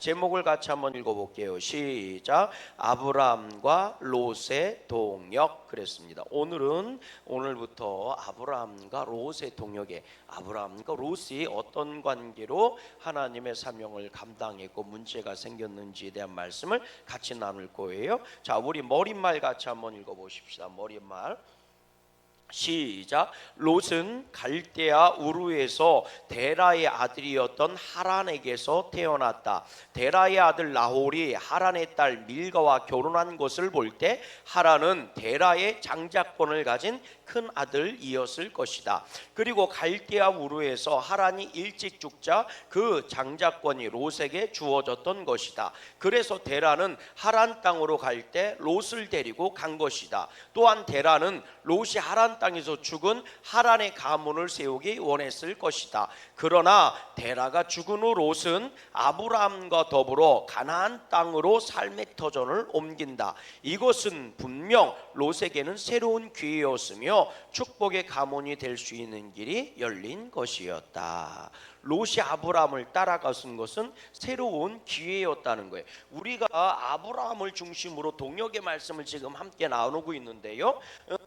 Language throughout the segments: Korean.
제목을 같이 한번 읽어볼게요. 시작. 아브라함과 롯의 동역. 그랬습니다. 오늘부터 아브라함과 롯의 동역에 아브라함과 롯이 어떤 관계로 하나님의 사명을 감당했고 문제가 생겼는지에 대한 말씀을 같이 나눌 거예요. 자, 우리 머릿말 같이 한번 읽어보십시다. 머릿말. 시작. 롯은 갈대아 우르에서 데라의 아들이었던 하란에게서 태어났다. 데라의 아들 나홀이 하란의 딸 밀가와 결혼한 것을 볼 때 하란은 데라의 장자권을 가진 큰 아들이었을 것이다. 그리고 갈대아 우르에서 하란이 일찍 죽자 그 장자권이 롯에게 주어졌던 것이다. 그래서 데라는 하란 땅으로 갈 때 롯을 데리고 간 것이다. 또한 데라는 롯이 하란 땅에서 죽은 하란의 가문을 세우기 원했을 것이다. 그러나 데라가 죽은 후 롯은 아브라함과 더불어 가나안 땅으로 삶의 터전을 옮긴다. 이것은 분명 롯에게는 새로운 기회였으며 축복의 가문이 될 수 있는 길이 열린 것이었다. 롯이 아브라함을 따라가는 것은 새로운 기회였다는 거예요. 우리가 아브라함을 중심으로 동역의 말씀을 지금 함께 나누고 있는데요.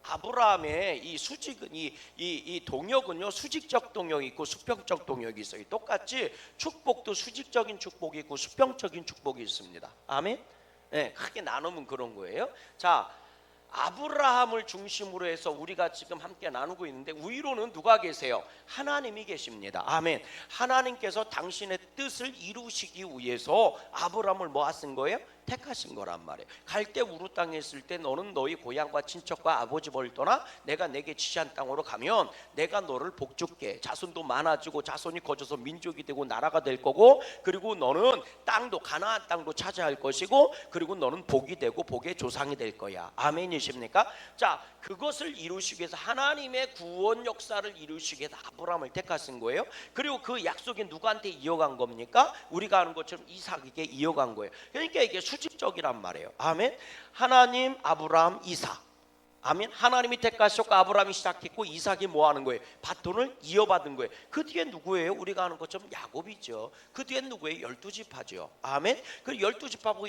아브라함의 이 수직은 이 동역은요, 수직적 동역이 있고 수평적 동역이 있어요. 똑같이 축복도 수직적인 축복이 있고 수평적인 축복이 있습니다. 아멘. 네, 크게 나누면 그런 거예요. 자, 아브라함을 중심으로 해서 우리가 지금 함께 나누고 있는데 위로는 누가 계세요? 하나님이 계십니다. 아멘. 하나님께서 당신의 뜻을 이루시기 위해서 아브라함을 모아쓴 거예요? 택하신 거란 말이에요. 갈대 우루 땅에 있을 때 너는 너희 고향과 친척과 아버지 벌 떠나 내가 내게 지시한 땅으로 가면 내가 너를 복줄게. 자손도 많아지고 자손이 거져서 민족이 되고 나라가 될 거고, 그리고 너는 땅도 가나안 땅도 차지할 것이고, 그리고 너는 복이 되고 복의 조상이 될 거야. 아멘이십니까? 자, 그것을 이루시기 위해서 하나님의 구원 역사를 이루시기 위해서 아브라함을 택하신 거예요. 그리고 그 약속이 누구한테 이어간 겁니까? 우리가 아는 것처럼 이삭에게 이어간 거예요. 그러니까 이게 수직적이란 말이에요. 아멘. 하나님, 아브라함, 이삭. 아멘. 하나님이 택하셨고 아브라함이 시작했고 이삭이 뭐 하는 거예요? 바톤을 이어받은 거예요. 그 뒤에 누구예요? 우리가 아는 것처럼 야곱이죠. 그 뒤에 누구예요? 12지파죠. 아멘. 그 12지파하고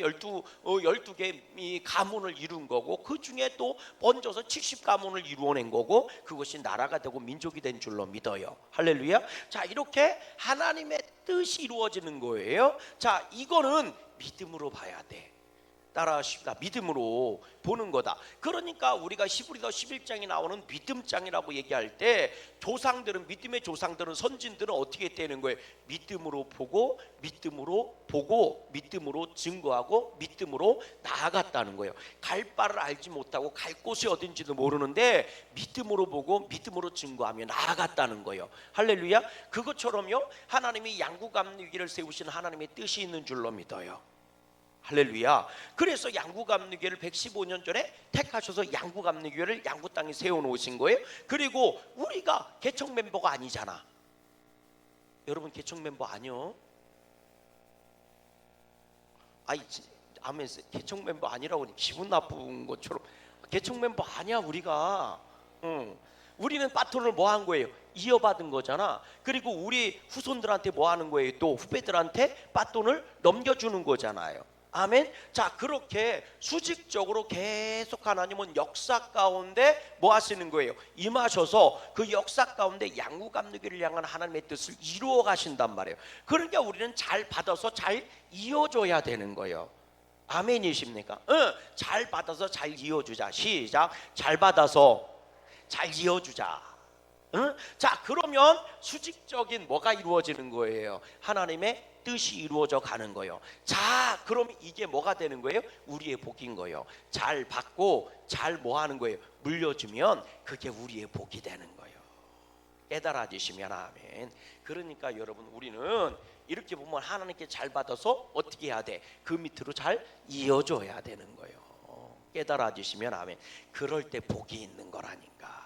12개 이 가문을 이룬 거고, 그 중에 또 번져서 70가문을 이루어낸 거고, 그것이 나라가 되고 민족이 된 줄로 믿어요. 할렐루야. 자, 이렇게 하나님의 뜻이 이루어지는 거예요. 자, 이거는 믿음으로 봐야 돼. 따라하십니다. 믿음으로 보는 거다. 그러니까 우리가 히브리서 11장에 나오는 믿음장이라고 얘기할 때 조상들은, 믿음의 조상들은, 선진들은 어떻게 되는 거예요? 믿음으로 보고 믿음으로 보고 믿음으로 증거하고 믿음으로 나아갔다는 거예요. 갈 바를 알지 못하고 갈 곳이 어딘지도 모르는데 믿음으로 보고 믿음으로 증거하며 나아갔다는 거예요. 할렐루야. 그것처럼요, 하나님이 양구감리기를 세우신 하나님의 뜻이 있는 줄로 믿어요. 할렐루야. 그래서 양구감리교회를 115년 전에 택하셔서 양구감리교회를 양구 땅에 세워놓으신 거예요. 그리고 우리가 개척 멤버가 아니잖아. 여러분 개척 멤버 아니요? 아이, 아멘. 개척 멤버 아니라고 기분 나쁜 것처럼. 개척 멤버 아니야 우리가. 우리는 바톤을 뭐 한 거예요? 이어받은 거잖아. 그리고 우리 후손들한테 뭐 하는 거예요? 또 후배들한테 바톤을 넘겨주는 거잖아요. 아멘. 자, 그렇게 수직적으로 계속 하나님은 역사 가운데 뭐 하시는 거예요? 임하셔서 그 역사 가운데 양구감리교를 향한 하나님의 뜻을 이루어 가신단 말이에요. 그러니까 우리는 잘 받아서 잘 이어줘야 되는 거예요. 아멘이십니까? 잘 받아서 잘 이어주자. 시작. 잘 받아서 잘 이어주자. 자, 그러면 수직적인 뭐가 이루어지는 거예요? 하나님의 뜻이 이루어져 가는 거예요. 자, 그럼 이게 뭐가 되는 거예요? 우리의 복인 거예요. 잘 받고 잘 뭐 하는 거예요? 물려주면 그게 우리의 복이 되는 거예요. 깨달아지시면 아멘. 그러니까 여러분, 우리는 이렇게 보면 하나님께 잘 받아서 어떻게 해야 돼? 그 밑으로 잘 이어줘야 되는 거예요. 깨달아지시면 아멘. 그럴 때 복이 있는 거라니까.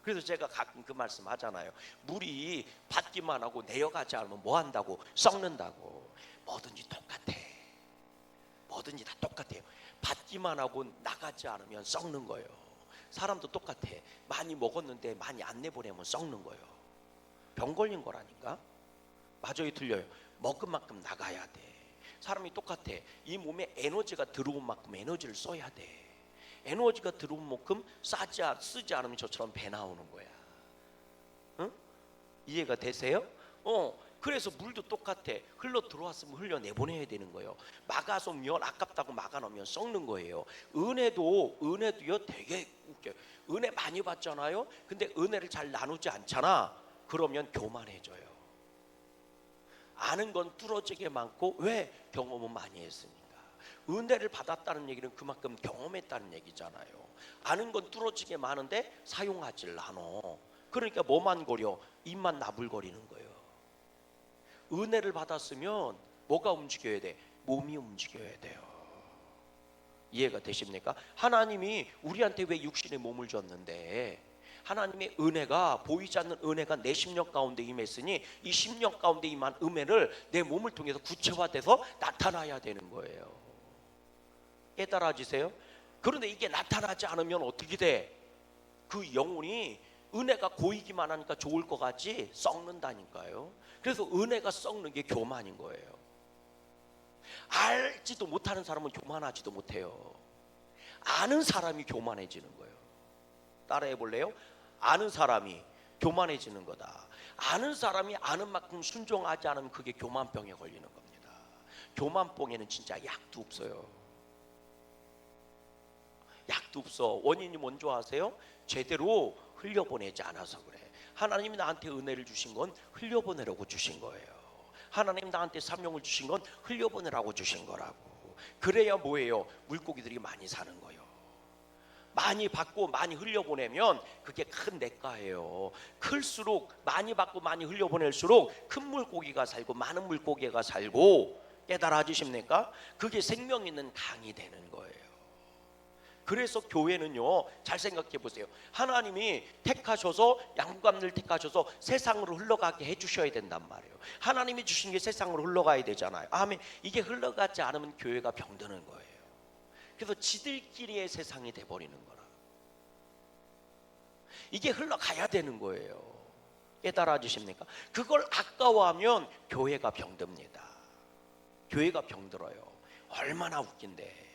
그래서 제가 가끔 그 말씀 하잖아요. 물이 받기만 하고 내려가지 않으면 뭐 한다고? 썩는다고. 뭐든지 똑같아. 뭐든지 다 똑같아요. 받기만 하고 나가지 않으면 썩는 거예요. 사람도 똑같아. 많이 먹었는데 많이 안 내보내면 썩는 거예요. 병 걸린 거라니까. 맞아요, 틀려요? 먹은 만큼 나가야 돼. 사람이 똑같아. 이 몸에 에너지가 들어온 만큼 에너지를 써야 돼. 에너지가 들어온 만큼 쓰지 않으면 저처럼 배 나오는 거야. 응? 이해가 되세요? 그래서 물도 똑같아. 흘러 들어왔으면 흘려 내보내야 되는 거예요. 막아서면 아깝다고 막아놓으면 썩는 거예요. 은혜도요 되게 웃겨요. 은혜 많이 받잖아요. 근데 은혜를 잘 나누지 않잖아. 그러면 교만해져요. 아는 건 뚫어지게 많고, 왜? 경험은 많이 했으니까. 은혜를 받았다는 얘기는 그만큼 경험했다는 얘기잖아요. 아는 건 뚫어지게 많은데 사용하질 않아. 그러니까 뭐만 거려? 입만 나불거리는 거예요. 은혜를 받았으면 뭐가 움직여야 돼? 몸이 움직여야 돼요. 이해가 되십니까? 하나님이 우리한테 왜 육신의 몸을 줬는데, 하나님의 은혜가, 보이지 않는 은혜가 내 심령 가운데 임했으니 이 심령 가운데 임한 은혜를 내 몸을 통해서 구체화돼서 나타나야 되는 거예요. 깨달아지세요? 그런데 이게 나타나지 않으면 어떻게 돼? 그 영혼이 은혜가 고이기만 하니까 좋을 것 같지 썩는다니까요. 그래서 은혜가 썩는 게 교만인 거예요. 알지도 못하는 사람은 교만하지도 못해요. 아는 사람이 교만해지는 거예요. 따라해 볼래요? 아는 사람이 교만해지는 거다. 아는 사람이 아는 만큼 순종하지 않으면 그게 교만병에 걸리는 겁니다. 교만병에는 진짜 약도 없어요. 약도 없어. 원인이 뭔지 아세요? 제대로 흘려보내지 않아서 그래. 하나님이 나한테 은혜를 주신 건 흘려보내라고 주신 거예요. 하나님 나한테 사명을 주신 건 흘려보내라고 주신 거라고. 그래야 뭐예요? 물고기들이 많이 사는 거예요. 많이 받고 많이 흘려보내면 그게 큰 대가예요. 클수록 많이 받고 많이 흘려보낼수록 큰 물고기가 살고 많은 물고기가 살고, 깨달아지십니까? 그게 생명 있는 강이 되는 거예요. 그래서 교회는요, 잘 생각해 보세요. 하나님이 택하셔서, 양육감들 택하셔서 세상으로 흘러가게 해주셔야 된단 말이에요. 하나님이 주신 게 세상으로 흘러가야 되잖아요. 아멘. 이게 흘러가지 않으면 교회가 병드는 거예요. 그래서 지들끼리의 세상이 돼버리는 거라. 이게 흘러가야 되는 거예요. 깨달아지십니까? 그걸 아까워하면 교회가 병듭니다. 교회가 병들어요. 얼마나 웃긴데.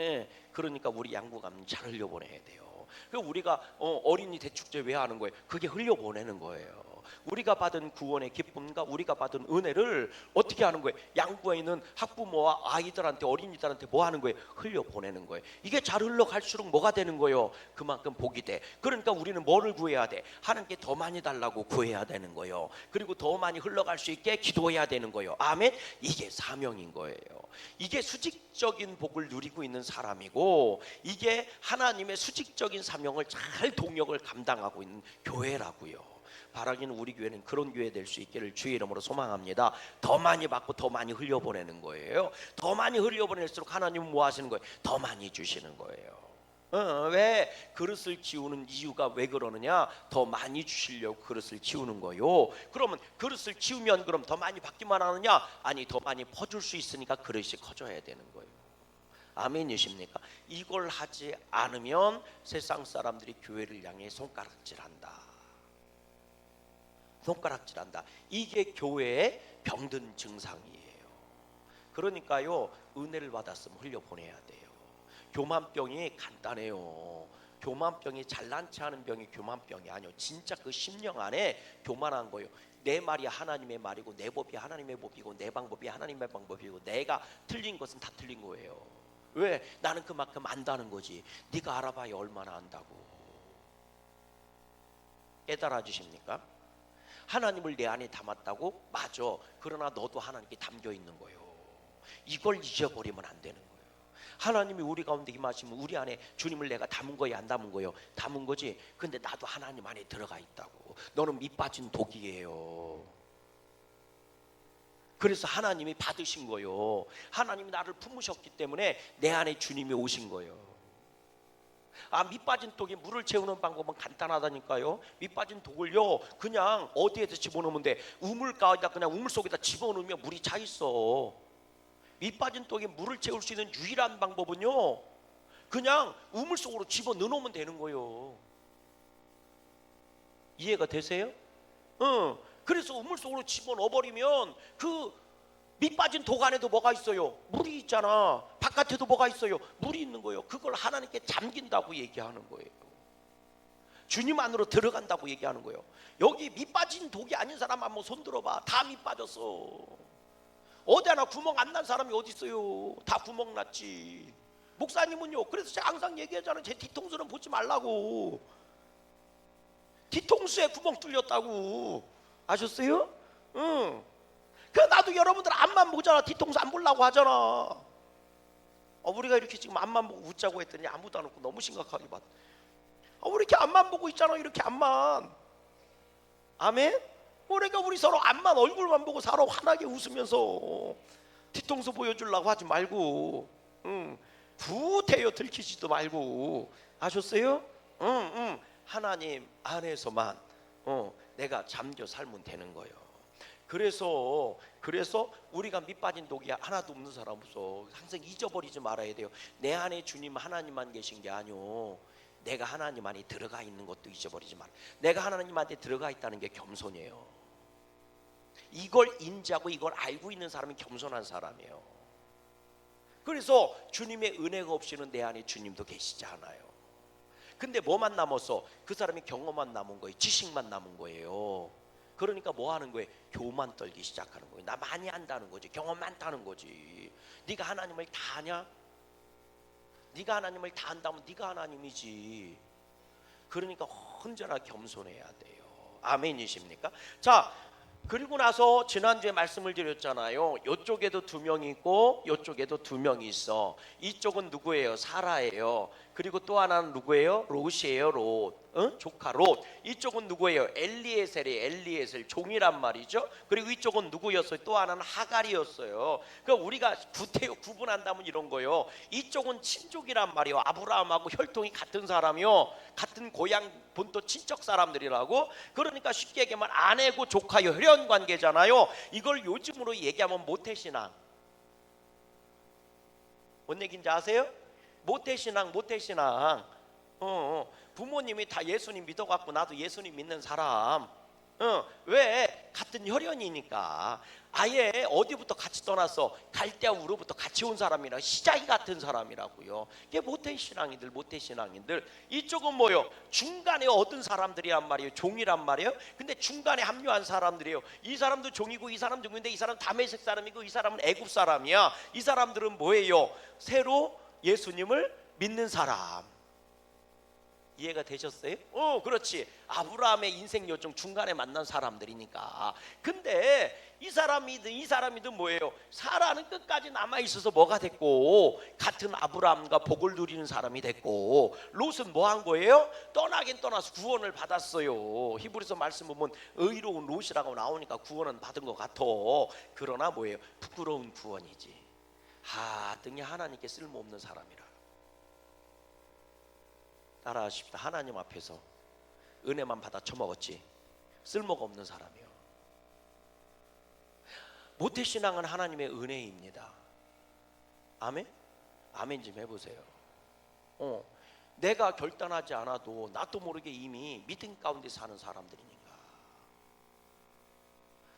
예, 그러니까 우리 양구감 잘 흘려보내야 돼요. 우리가 어린이 대축제 왜 하는 거예요? 그게 흘려보내는 거예요. 우리가 받은 구원의 기쁨과 우리가 받은 은혜를 어떻게 하는 거예요? 양구에 있는 학부모와 아이들한테, 어린이들한테 뭐 하는 거예요? 흘려보내는 거예요. 이게 잘 흘러갈수록 뭐가 되는 거예요? 그만큼 복이 돼. 그러니까 우리는 뭐를 구해야 돼? 하나님께 더 많이 달라고 구해야 되는 거예요. 그리고 더 많이 흘러갈 수 있게 기도해야 되는 거예요. 아멘. 이게 사명인 거예요. 이게 수직적인 복을 누리고 있는 사람이고, 이게 하나님의 수직적인 사명을 잘 동역을 감당하고 있는 교회라고요. 바라기는 우리 교회는 그런 교회 될 수 있기를 주의 이름으로 소망합니다. 더 많이 받고 더 많이 흘려보내는 거예요. 더 많이 흘려보낼수록 하나님은 뭐 하시는 거예요? 더 많이 주시는 거예요. 왜? 그릇을 치우는 이유가 왜 그러느냐? 더 많이 주시려고 그릇을 치우는 거요. 그러면 그릇을 치우면 그럼 더 많이 받기만 하느냐? 아니, 더 많이 퍼줄 수 있으니까 그릇이 커져야 되는 거예요. 아멘이십니까? 이걸 하지 않으면 세상 사람들이 교회를 향해 손가락질한다. 손가락질한다. 이게 교회의 병든 증상이에요. 그러니까요, 은혜를 받았으면 흘려보내야 돼요. 교만병이 간단해요. 교만병이 잘난 체하는 병이 교만병이 아니에요. 진짜 그 심령 안에 교만한 거예요. 내 말이 하나님의 말이고 내 법이 하나님의 법이고 내 방법이 하나님의 방법이고 내가 틀린 것은 다 틀린 거예요. 왜? 나는 그만큼 안다는 거지. 네가 알아봐야 얼마나 안다고. 깨달아지십니까? 하나님을 내 안에 담았다고? 맞아. 그러나 너도 하나님께 담겨 있는 거예요. 이걸 잊어버리면 안 되는 거예요. 하나님이 우리 가운데 임하시면 우리 안에 주님을 내가 담은 거예요, 안 담은 거예요? 담은 거지. 근데 나도 하나님 안에 들어가 있다고. 너는 밑 빠진 독이에요. 그래서 하나님이 받으신 거예요. 하나님이 나를 품으셨기 때문에 내 안에 주님이 오신 거예요. 밑 빠진 독에 물을 채우는 방법은 간단하다니까요. 밑 빠진 독을요, 그냥 어디에다 집어넣으면 돼? 우물가에다, 그냥 우물 속에다 집어넣으면 물이 차 있어. 밑 빠진 독에 물을 채울 수 있는 유일한 방법은요, 그냥 우물 속으로 집어넣으면 되는 거예요. 이해가 되세요? 그래서 우물 속으로 집어넣어버리면 그 밑 빠진 독 안에도 뭐가 있어요? 물이 있잖아. 바깥에도 뭐가 있어요? 물이 있는 거예요. 그걸 하나님께 잠긴다고 얘기하는 거예요. 주님 안으로 들어간다고 얘기하는 거예요. 여기 밑 빠진 독이 아닌 사람 한번 손 들어봐. 다 밑 빠졌어. 어디 하나 구멍 안 난 사람이 어디 있어요? 다 구멍 났지. 목사님은요, 그래서 제가 항상 얘기하잖아요. 제 뒤통수는 보지 말라고. 뒤통수에 구멍 뚫렸다고. 아셨어요? 응. 그 나도 여러분들 앞만 보잖아. 뒤통수 안 보려고 하잖아. 우리가 이렇게 지금 앞만 보고 웃자고 했더니 아무도 안 웃고 너무 심각하게 봤. 우리 이렇게 앞만 보고 있잖아. 이렇게 앞만. 아멘? 그러니까 우리 서로 앞만, 얼굴만 보고 살아. 환하게 웃으면서 뒤통수 보여주려고 하지 말고, 부태여 들키지도 말고. 아셨어요? 하나님 안에서만 내가 잠겨 살면 되는 거예요. 그래서 우리가 밑 빠진 독이 하나도 없는 사람 없어. 항상 잊어버리지 말아야 돼요. 내 안에 주님 하나님만 계신 게 아니오. 내가 하나님 안에 들어가 있는 것도 잊어버리지 마라. 내가 하나님한테 들어가 있다는 게 겸손이에요. 이걸 인지하고 이걸 알고 있는 사람이 겸손한 사람이에요. 그래서 주님의 은혜가 없이는 내 안에 주님도 계시지 않아요. 근데 뭐만 남았어? 그 사람이 경험만 남은 거예요. 지식만 남은 거예요. 그러니까 뭐 하는 거예요? 교만 떨기 시작하는 거예요. 나 많이 안다는 거지. 경험 많다는 거지. 네가 하나님을 다 아냐? 네가 하나님을 다 안다면 네가 하나님이지. 그러니까 언제나 겸손해야 돼요. 아멘이십니까? 자, 그리고 나서 지난주에 말씀을 드렸잖아요. 이쪽에도 2명이 있고 이쪽에도 2명이 있어. 이쪽은 누구예요? 사라예요. 그리고 또 하나는 누구예요? 롯이에요. 롯. 조카 롯. 이쪽은 누구예요? 엘리에셀이에요. 엘리에셀. 종이란 말이죠. 그리고 이쪽은 누구였어요? 또 하나는 하갈이었어요. 그러니까 우리가 구분한다면 이런 거예요. 이쪽은 친족이란 말이에요. 아브라함하고 혈통이 같은 사람이요. 같은 고향 본토 친척 사람들이라고. 그러니까 쉽게 얘기하면 아내고 조카요. 혈연 관계잖아요. 이걸 요즘으로 얘기하면 모태신앙. 뭔 얘기인지 아세요? 모태신앙. 부모님이 다 예수님 믿어갖고 나도 예수님 믿는 사람. 왜? 같은 혈연이니까. 아예 어디부터 같이 떠났어? 갈대아 우르부터 같이 온 사람이라 시작이 같은 사람이라고요. 이게 모태신앙인들. 이쪽은 뭐요? 중간에 얻은 사람들이란 말이에요. 종이란 말이에요. 근데 중간에 합류한 사람들이에요. 이 사람도 종이고 이 사람 종인데 이 사람 다메섹 사람이고 이 사람은 애굽 사람이야. 이 사람들은 뭐예요? 새로 예수님을 믿는 사람. 이해가 되셨어요? 그렇지. 아브라함의 인생 요정 중간에 만난 사람들이니까. 근데 이 사람이든 뭐예요? 사라는 끝까지 남아 있어서 뭐가 됐고, 같은 아브라함과 복을 누리는 사람이 됐고, 롯은 뭐 한 거예요? 떠나긴 떠나서 구원을 받았어요. 히브리서 말씀 보면 의로운 롯이라고 나오니까 구원은 받은 것 같아. 그러나 뭐예요? 부끄러운 구원이지. 하등이 하나님께 쓸모없는 사람이라. 따라하십시다. 하나님 앞에서 은혜만 받아 처먹었지 쓸모가 없는 사람이요. 모태신앙은 하나님의 은혜입니다. 아멘? 아멘 좀 해보세요. 내가 결단하지 않아도 나도 모르게 이미 믿음 가운데 사는 사람들이니까.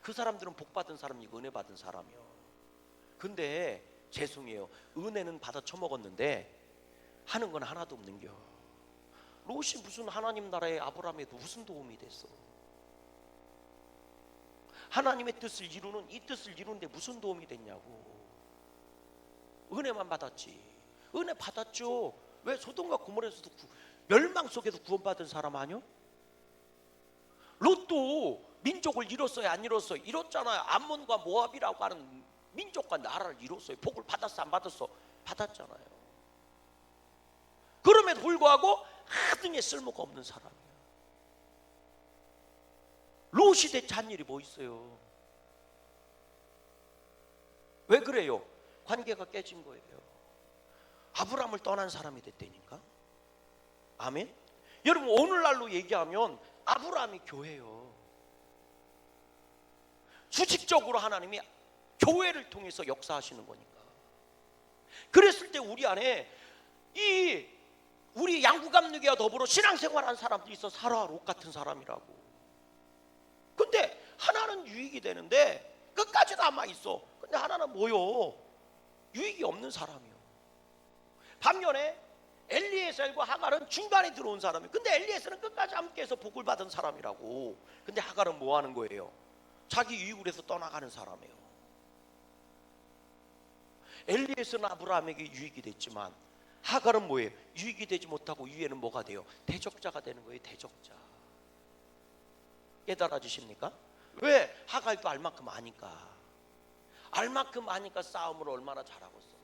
그 사람들은 복받은 사람이고 은혜 받은 사람이요. 근데 죄송해요. 은혜는 받아 처먹었는데 하는 건 하나도 없는겨. 롯이 무슨 하나님 나라의 아브라함에도 무슨 도움이 됐어? 하나님의 뜻을 이루는 이 뜻을 이루는데 무슨 도움이 됐냐고. 은혜만 받았지. 은혜 받았죠. 왜? 소돔과 고모라에서도 멸망 속에서 구원받은 사람 아니요? 롯도 민족을 잃었어요? 안 잃었어요? 잃었잖아요. 암몬과 모압이라고 하는 민족과 나라를 잃었어요. 복을 받았어? 안 받았어? 받았잖아요. 그럼에도 불구하고 하등에 쓸모가 없는 사람이에요. 롯이 대체한 일이 뭐 있어요? 왜 그래요? 관계가 깨진 거예요. 아브라함을 떠난 사람이 됐다니까. 아멘. 여러분 오늘날로 얘기하면 아브라함이 교회요. 수직적으로 하나님이 교회를 통해서 역사하시는 거니까. 그랬을 때 우리 안에 우리 양구감누기와 더불어 신앙생활한 사람들이 있어. 사라 롯 같은 사람이라고. 근데 하나는 유익이 되는데 끝까지 남아 있어. 근데 하나는 뭐요? 유익이 없는 사람이요. 반면에 엘리에셀과 하갈은 중간에 들어온 사람이에요. 근데 엘리에셀은 끝까지 함께해서 복을 받은 사람이라고. 근데 하갈은 뭐 하는 거예요? 자기 유익을 위해서 떠나가는 사람이에요. 엘리에셀은 아브라함에게 유익이 됐지만 하갈은 뭐예요? 유익이 되지 못하고 위에는 뭐가 돼요? 대적자가 되는 거예요. 대적자. 깨달아지십니까? 왜? 하갈도 알만큼 아니까. 알만큼 아니까 싸움을 얼마나 잘하고 있어.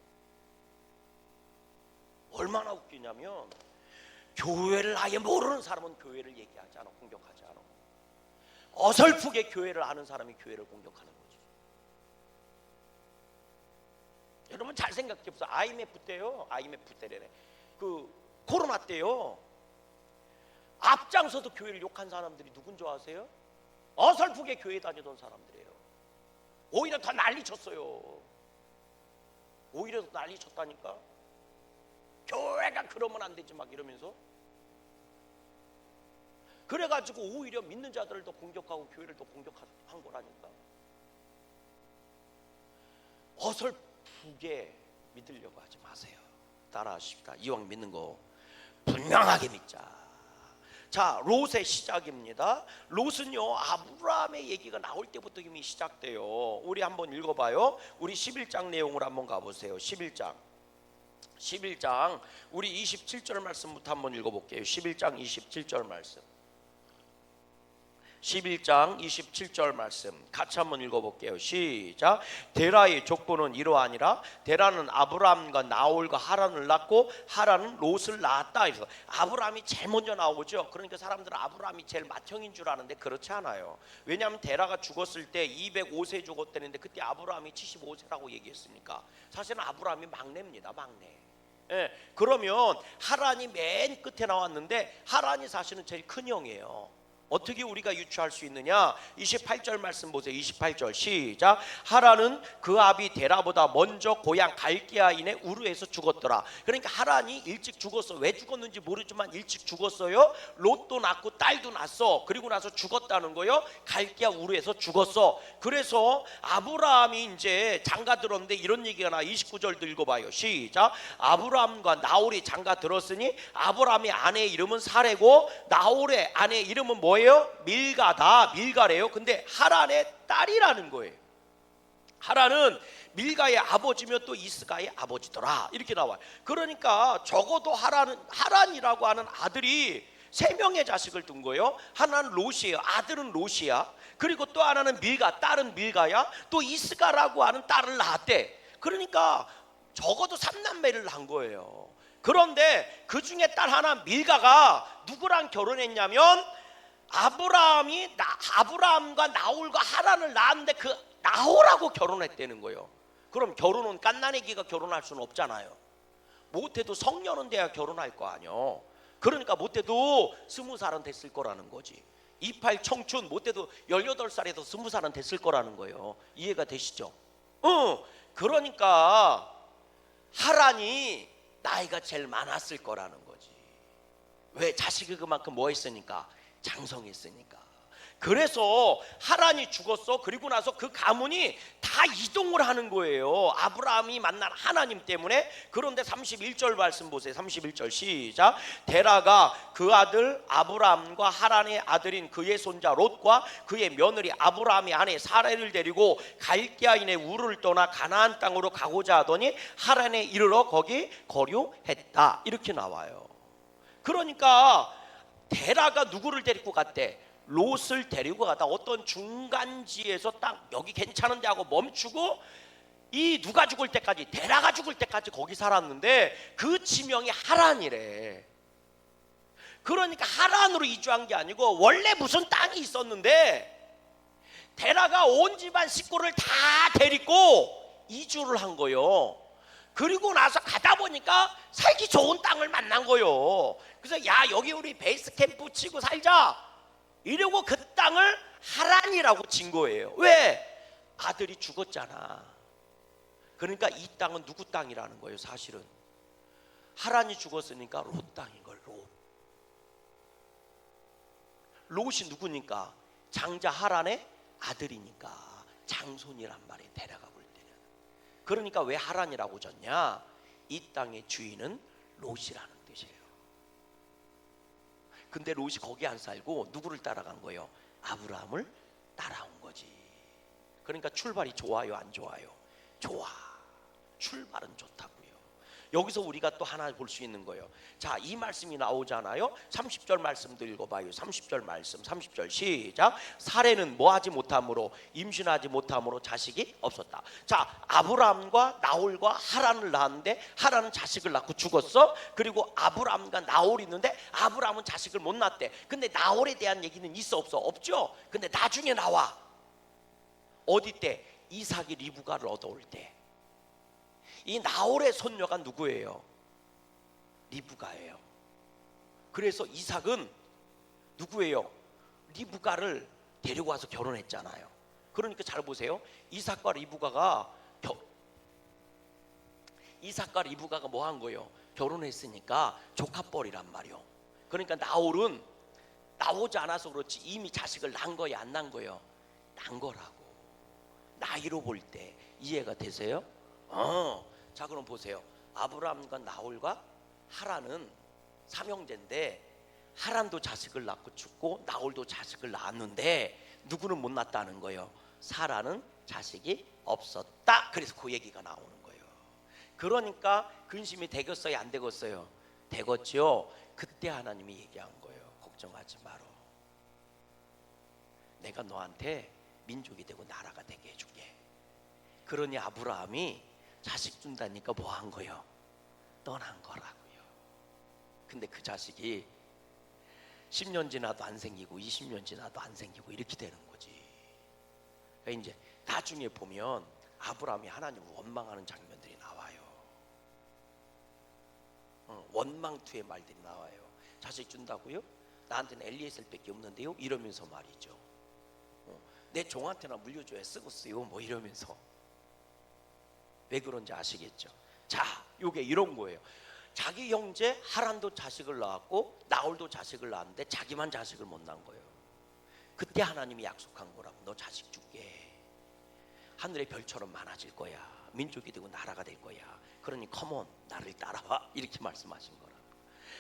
얼마나 웃기냐면 교회를 아예 모르는 사람은 교회를 얘기하지 않아. 공격하지 않아. 어설프게 교회를 아는 사람이 교회를 공격하는 거지. 여러분 잘 생각해 보세요. IMF 때요. IMF 때래네. 그 코로나 때요. 앞장서서 교회를 욕한 사람들이 누군 줄 아세요? 어설프게 교회 다니던 사람들이에요. 오히려 더 난리 쳤어요. 오히려 더 난리 쳤다니까. 교회가 그러면 안 되지 막 이러면서. 그래가지고 오히려 믿는 자들을 더 공격하고 교회를 더 공격한 거라니까. 어설프게 믿으려고 하지 마세요. 따라하십시다. 이왕 믿는 거 분명하게 믿자. 자, 롯의 시작입니다. 롯은요 아브라함의 얘기가 나올 때부터 이미 시작돼요. 우리 한번 읽어봐요. 우리 11장 내용을 한번 가보세요. 11장 우리 27절 말씀부터 한번 읽어볼게요. 11장 27절 말씀. 11장 27절 말씀 같이 한번 읽어볼게요. 시작. 데라의 족보는 이러하니라. 데라는 아브라함과 나홀과 하란을 낳고 하란은 롯을 낳았다. 그래서 아브라함이 제일 먼저 나오죠. 그러니까 사람들은 아브라함이 제일 맏형인 줄 아는데 그렇지 않아요. 왜냐하면 데라가 죽었을 때 205세 죽었다는데 그때 아브라함이 75세라고 얘기했으니까 사실은 아브라함이 막내입니다. 막내. 예, 그러면 하란이 맨 끝에 나왔는데 하란이 사실은 제일 큰 형이에요. 어떻게 우리가 유추할 수 있느냐? 28절 말씀 보세요. 28절 시작. 하란은 그 아비 데라보다 먼저 고향 갈게아인의 우르에서 죽었더라. 그러니까 하란이 일찍 죽었어. 왜 죽었는지 모르지만 일찍 죽었어요. 롯도 낳고 딸도 낳았어. 그리고 나서 죽었다는 거요. 갈게아 우르에서 죽었어. 그래서 아브라함이 이제 장가 들었는데 이런 얘기가 나. 29절도 읽어봐요. 시작. 아브라함과 나홀이 장가 들었으니 아브라함의 아내의 이름은 사레고 나홀의 아내의 이름은 뭐예요? 밀가다. 밀가래요. 근데 하란의 딸이라는 거예요. 하란은 밀가의 아버지며 또 이스가의 아버지더라. 이렇게 나와요. 그러니까 적어도 하란이라고 하는 아들이 3명의 자식을 둔 거예요. 하나는 롯이에요. 아들은 롯이야. 그리고 또 하나는 밀가, 딸은 밀가야. 또 이스가라고 하는 딸을 낳았대. 그러니까 적어도 3남매를 낳은 거예요. 그런데 그 중에 딸 하나 밀가가 누구랑 결혼했냐면 아브라함과 나홀과 하란을 낳았는데 그 나홀하고 결혼했다는 거예요. 그럼 결혼은 갓난아기가 결혼할 수는 없잖아요. 못해도 성년은 돼야 결혼할 거 아니요. 그러니까 못해도 20살은 됐을 거라는 거지. 28 청춘 못해도 18살에도 20살은 됐을 거라는 거예요. 이해가 되시죠? 그러니까 하란이 나이가 제일 많았을 거라는 거지. 왜? 자식이 그만큼 뭐 했으니까? 장성했으니까. 그래서 하란이 죽었어. 그리고 나서 그 가문이 다 이동을 하는 거예요. 아브라함이 만난 하나님 때문에. 그런데 31절 말씀 보세요. 31절 시작. 데라가 그 아들 아브라함과 하란의 아들인 그의 손자 롯과 그의 며느리 아브라함의 아내 사라를 데리고 갈게아인의 우르를 떠나 가나안 땅으로 가고자 하더니 하란에 이르러 거기 거류했다. 이렇게 나와요. 그러니까 데라가 누구를 데리고 갔대? 롯을 데리고 가다 어떤 중간지에서 딱 여기 괜찮은데 하고 멈추고 이 누가 죽을 때까지, 데라가 죽을 때까지 거기 살았는데 그 지명이 하란이래. 그러니까 하란으로 이주한 게 아니고 원래 무슨 땅이 있었는데 데라가 온 집안 식구를 다 데리고 이주를 한 거예요. 그리고 나서 가다 보니까 살기 좋은 땅을 만난 거예요. 그래서 야, 여기 우리 베이스 캠프 치고 살자 이러고 그 땅을 하란이라고 진 거예요. 왜? 아들이 죽었잖아. 그러니까 이 땅은 누구 땅이라는 거예요. 사실은 하란이 죽었으니까 롯 땅인 걸. 롯이 누구니까? 장자 하란의 아들이니까 장손이란 말이에요. 데려가 볼 때는. 그러니까 왜 하란이라고 졌냐? 이 땅의 주인은 롯이라는 뜻이에요. 근데 롯이 거기 안 살고 누구를 따라간 거예요? 아브라함을 따라온 거지. 그러니까 출발이 좋아요, 안 좋아요? 좋아. 출발은 좋다고요. 여기서 우리가 또 하나 볼 수 있는 거예요. 자, 이 말씀이 나오잖아요. 30절 말씀도 읽어봐요. 30절 말씀, 30절 시작. 사례는 뭐하지 못함으로, 임신하지 못함으로 자식이 없었다. 자, 아브라함과 나홀과 하란을 낳았는데 하란은 자식을 낳고 죽었어. 그리고 아브라함과 나홀이 있는데 아브라함은 자식을 못 낳았대. 근데 나홀에 대한 얘기는 있어 없어? 없죠. 근데 나중에 나와. 어디 때? 이삭이 리브가를 얻어올 때. 이 나홀의 손녀가 누구예요? 리브가예요. 그래서 이삭은 누구예요? 리브가를 데리고 와서 결혼했잖아요. 그러니까 잘 보세요. 이삭과 리브가가 뭐 한 거예요? 결혼했으니까 조카뻘이란 말이요. 그러니까 나홀은 나오지 않아서 그렇지 이미 자식을 낳은 거야, 안 낳은 거예요? 낳은 거라고. 나이로 볼 때 이해가 되세요? 자, 그럼 보세요. 아브라함과 나홀과 하란은 삼형제인데 하란도 자식을 낳고 죽고 나홀도 자식을 낳았는데 누구는 못 낳았다는 거예요? 사라는 자식이 없었다. 그래서 그 얘기가 나오는 거예요. 그러니까 근심이 되겠어요, 안 되겠어요? 되겠죠. 그때 하나님이 얘기한 거예요. 걱정하지 마라. 내가 너한테 민족이 되고 나라가 되게 해줄게. 그러니 아브라함이 자식 준다니까 뭐 한 거예요? 떠난 거라고요. 근데 그 자식이 10년 지나도 안 생기고 20년 지나도 안 생기고 이렇게 되는 거지. 그러니까 이제 나중에 보면 아브라함이 하나님을 원망하는 장면들이 나와요. 원망투의 말들이 나와요. 자식 준다고요? 나한테는 엘리에셀밖에 없는데요? 이러면서 말이죠. 내 종한테나 물려줘야 쓰겠어요, 뭐 이러면서. 왜 그런지 아시겠죠? 자, 요게 이런 거예요. 자기 형제 하란도 자식을 낳았고 나홀도 자식을 낳았는데 자기만 자식을 못 낳은 거예요. 그때 하나님이 약속한 거라고. 너 자식 줄게. 하늘의 별처럼 많아질 거야. 민족이 되고 나라가 될 거야. 그러니 컴온, 나를 따라와. 이렇게 말씀하신 거라고.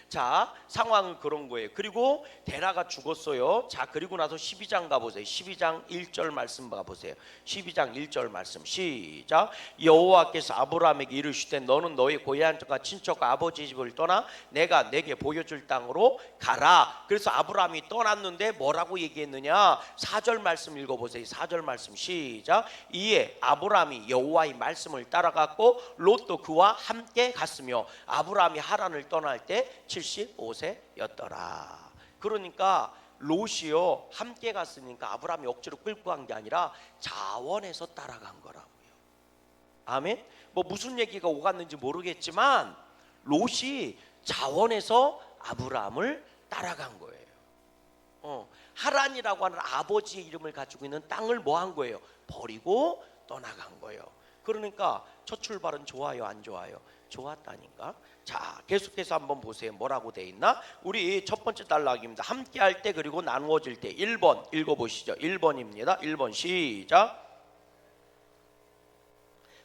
자, 상황은 그런 거예요. 그리고 데라가 죽었어요. 자, 그리고 나서 12장 가보세요. 12장 1절 말씀 가보세요. 12장 1절 말씀 시작. 여호와께서 아브라함에게 이르시되 너는 너의 고향과 친척과 아버지 집을 떠나 내가 내게 보여줄 땅으로 가라. 그래서 아브라함이 떠났는데 뭐라고 얘기했느냐? 4절 말씀 읽어보세요. 4절 말씀 시작. 이에 아브라함이 여호와의 말씀을 따라갔고 롯도 그와 함께 갔으며 아브라함이 하란을 떠날 때 75세였더라. 그러니까 롯이요 함께 갔으니까 아브라함이 억지로 끌고 간 게 아니라 자원해서 따라간 거라고요. 아멘. 뭐 무슨 얘기가 오갔는지 모르겠지만 롯이 자원해서 아브라함을 따라간 거예요. 하란이라고 하는 아버지의 이름을 가지고 있는 땅을 뭐 한 거예요? 버리고 떠나간 거예요. 그러니까 첫 출발은 좋아요, 안 좋아요? 좋았다니까. 자, 계속해서 한번 보세요. 뭐라고 돼 있나? 우리 첫 번째 단락입니다. 함께 할 때 그리고 나누어질 때 1번 읽어보시죠. 1번입니다. 1번 시작.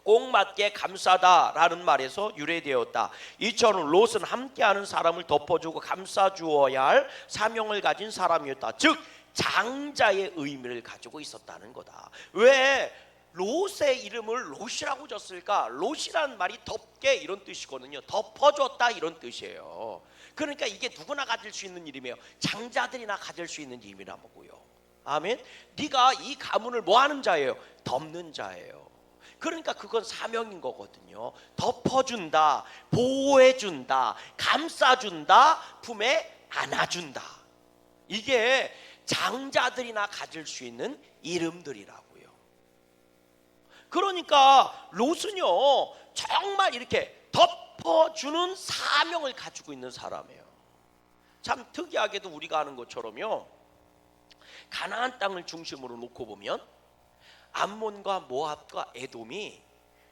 꼭 맞게 감싸다라는 말에서 유래되었다. 이처럼 롯은 함께하는 사람을 덮어주고 감싸주어야 할 사명을 가진 사람이었다. 즉 장자의 의미를 가지고 있었다는 거다. 왜 롯의 이름을 롯이라고 졌을까? 롯이라는 말이 덮게 이런 뜻이거든요. 덮어줬다 이런 뜻이에요. 그러니까 이게 누구나 가질 수 있는 이름이에요. 장자들이나 가질 수 있는 이름이라고요. 아멘. 네가 이 가문을 뭐 하는 자예요? 덮는 자예요. 그러니까 그건 사명인 거거든요. 덮어준다, 보호해준다, 감싸준다, 품에 안아준다. 이게 장자들이나 가질 수 있는 이름들이라고요. 그러니까 롯은요 정말 이렇게 덮어주는 사명을 가지고 있는 사람이에요. 참 특이하게도 우리가 아는 것처럼요 가나안 땅을 중심으로 놓고 보면 암몬과 모압과 에돔이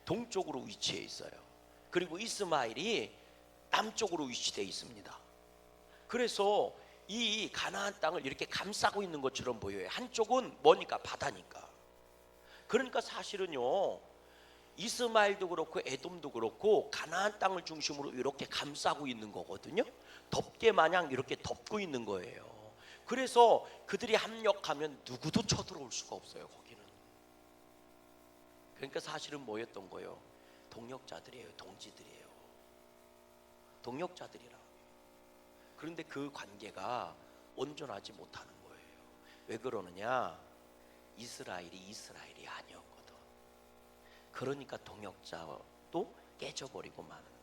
동쪽으로 위치해 있어요. 그리고 이스마엘이 남쪽으로 위치되어 있습니다. 그래서 이 가나안 땅을 이렇게 감싸고 있는 것처럼 보여요. 한쪽은 뭐니까? 바다니까. 그러니까 사실은요 이스마엘도 그렇고 에돔도 그렇고 가나안 땅을 중심으로 이렇게 감싸고 있는 거거든요. 덮개 마냥 이렇게 덮고 있는 거예요. 그래서 그들이 합력하면 누구도 쳐들어올 수가 없어요. 거기는. 그러니까 사실은 뭐였던 거예요? 동역자들이에요. 동지들이에요. 동역자들이라. 그런데 그 관계가 온전하지 못하는 거예요. 왜 그러느냐? 이스라엘이 아니었거든. 그러니까 동역자도 깨져버리고 마는 거예요.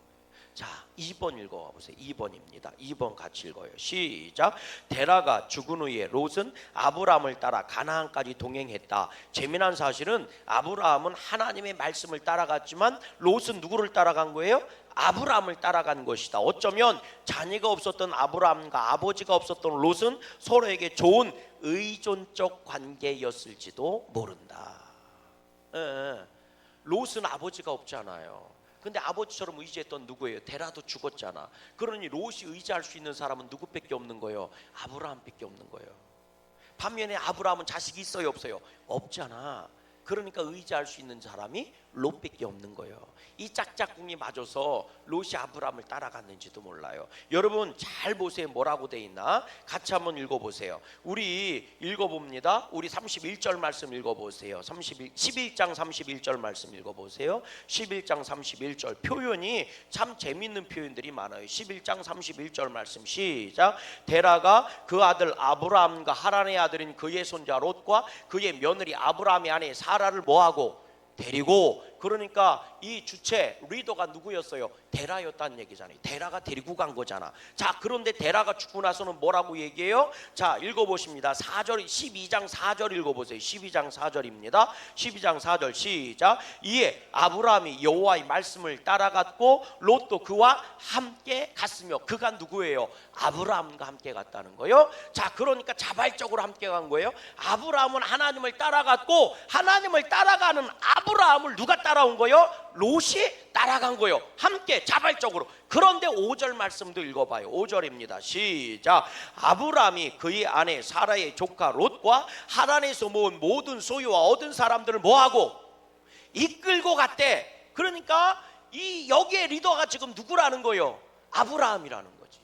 자, 2번 읽어와 보세요. 2번입니다. 2번 같이 읽어요. 시작. 데라가 죽은 후에 롯은 아브라함을 따라 가나안까지 동행했다. 재미난 사실은 아브라함은 하나님의 말씀을 따라갔지만 롯은 누구를 따라간 거예요? 아브라함을 따라간 것이다. 어쩌면 자녀가 없었던 아브라함과 아버지가 없었던 롯은 서로에게 좋은 의존적 관계였을지도 모른다. 롯은 아버지가 없잖아요. 근데 아버지처럼 의지했던 누구예요? 데라도 죽었잖아. 그러니 롯이 의지할 수 있는 사람은 누구밖에 없는 거예요? 아브라함밖에 없는 거예요. 반면에 아브라함은 자식이 있어요, 없어요? 없잖아. 그러니까 의지할 수 있는 사람이 롯밖에 없는 거예요. 이 짝짝꿍이 맞아서 롯이 아브라함을 따라갔는지도 몰라요. 여러분 잘 보세요. 뭐라고 돼 있나? 같이 한번 읽어보세요. 우리 읽어봅니다. 우리 31절 말씀 읽어보세요. 11장 31절 말씀 읽어보세요. 11장 31절 표현이 참 재밌는 표현들이 많아요. 11장 31절 말씀 시작. 데라가 그 아들 아브라함과 하란의 아들인 그의 손자 롯과 그의 며느리 아브라함의 아내 사라를 뭐하고 데리고, 그러니까 이 주체 리더가 누구였어요? 데라였다는 얘기잖아요. 데라가 데리고 간 거잖아. 자, 그런데 데라가 죽고 나서는 뭐라고 얘기해요? 자, 읽어보십니다. 4절 12장 4절 읽어보세요. 12장 4절입니다. 12장 4절 시작. 이에 아브라함이 여호와의 말씀을 따라갔고 롯도 그와 함께 갔으며. 그가 누구예요? 아브라함과 함께 갔다는 거예요. 자, 그러니까 자발적으로 함께 간 거예요. 아브라함은 하나님을 따라갔고 하나님을 따라가는 아브라함을 누가 따라온 거예요? 롯이 따라간 거예요. 함께 자발적으로. 그런데 5절 말씀도 읽어봐요. 5절입니다. 시작. 아브라함이 그의 아내 사라의 조카 롯과 하란에서 모은 모든 소유와 얻은 사람들을 뭐하고? 이끌고 갔대. 그러니까 이 여기에 리더가 지금 누구라는 거예요? 아브라함이라는 거지.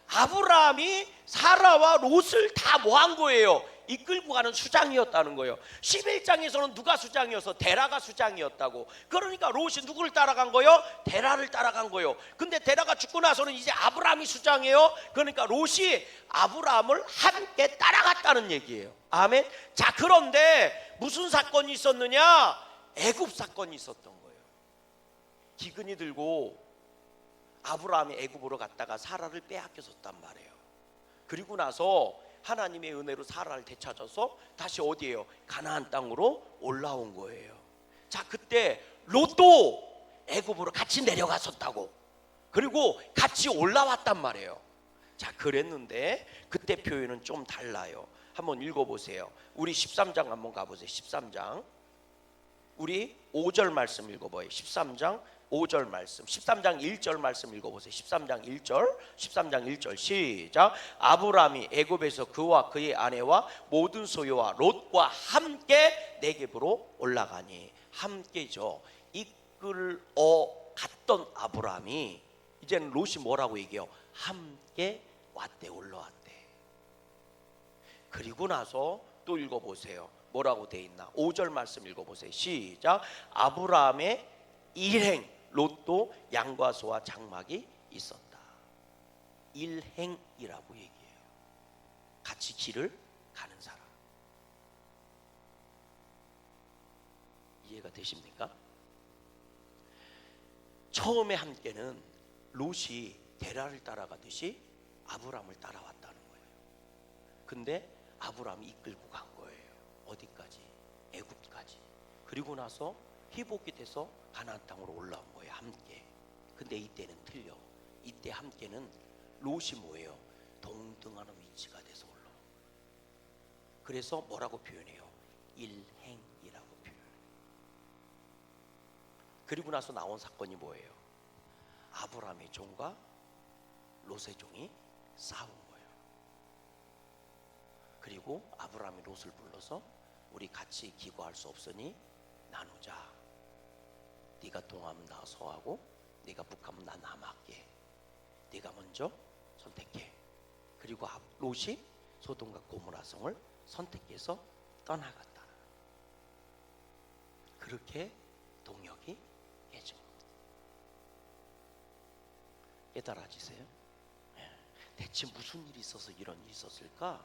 아브라함이 사라와 롯을 다 뭐한 거예요? 이끌고 가는 수장이었다는 거예요. 11장에서는 누가 수장이어서? 데라가 수장이었다고. 그러니까 롯이 누구를 따라간 거예요? 데라를 따라간 거예요. 근데 데라가 죽고 나서는 이제 아브라함이 수장이에요. 그러니까 롯이 아브라함을 함께 따라갔다는 얘기예요. 아멘. 자, 그런데 무슨 사건이 있었느냐? 애굽 사건이 있었던 거예요. 기근이 들고 아브라함이 애굽으로 갔다가 사라를 빼앗겼었단 말이에요. 그리고 나서 하나님의 은혜로 사라를 되찾아서 다시 어디예요? 가나안 땅으로 올라온 거예요. 자, 그때 롯도 애굽으로 같이 내려갔었다고. 그리고 같이 올라왔단 말이에요. 자, 그랬는데 그때 표현은 좀 달라요. 한번 읽어보세요. 우리 13장 한번 가보세요. 13장 우리 5절 말씀 읽어봐요. 13장 5절 말씀, 13장 1절 말씀 읽어보세요. 13장 1절 시작. 아브라함이 애굽에서 그와 그의 아내와 모든 소유와 롯과 함께 네겝으로 올라가니. 함께죠. 이끌어 갔던 아브라함이 이제는 롯이 뭐라고 얘기해요? 함께 왔대, 올라왔대. 그리고 나서 또 읽어보세요. 뭐라고 돼 있나? 5절 말씀 읽어보세요. 시작. 아브라함의 일행 롯도 양과 소와 장막이 있었다. 일행이라고 얘기해요. 같이 길을 가는 사람. 이해가 되십니까? 처음에 함께는 롯이 데라를 따라가듯이 아브라함을 따라왔다는 거예요. 근데 아브라함이 이끌고 간 거예요. 어디까지? 애굽까지. 그리고 나서 회복이 돼서 가나안 땅으로 올라온 거예요. 함께. 근데 이때는 틀려. 이때 함께는 롯이 뭐예요? 동등한 위치가 돼서 올라온 거예요. 그래서 뭐라고 표현해요? 일행이라고 표현해요. 그리고 나서 나온 사건이 뭐예요? 아브라함의 종과 롯의 종이 싸운 거예요. 그리고 아브라함이 롯을 불러서 우리 같이 기거할 수 없으니 나누자. 네가 동하면 나 서하고 네가 북하면 나 남할게. 네가 먼저 선택해. 그리고 롯이 소돔과 고모라성을 선택해서 떠나갔다. 그렇게 동역이 깨진 겁니다. 깨달아지세요? 대체 무슨 일이 있어서 이런 일이 있었을까?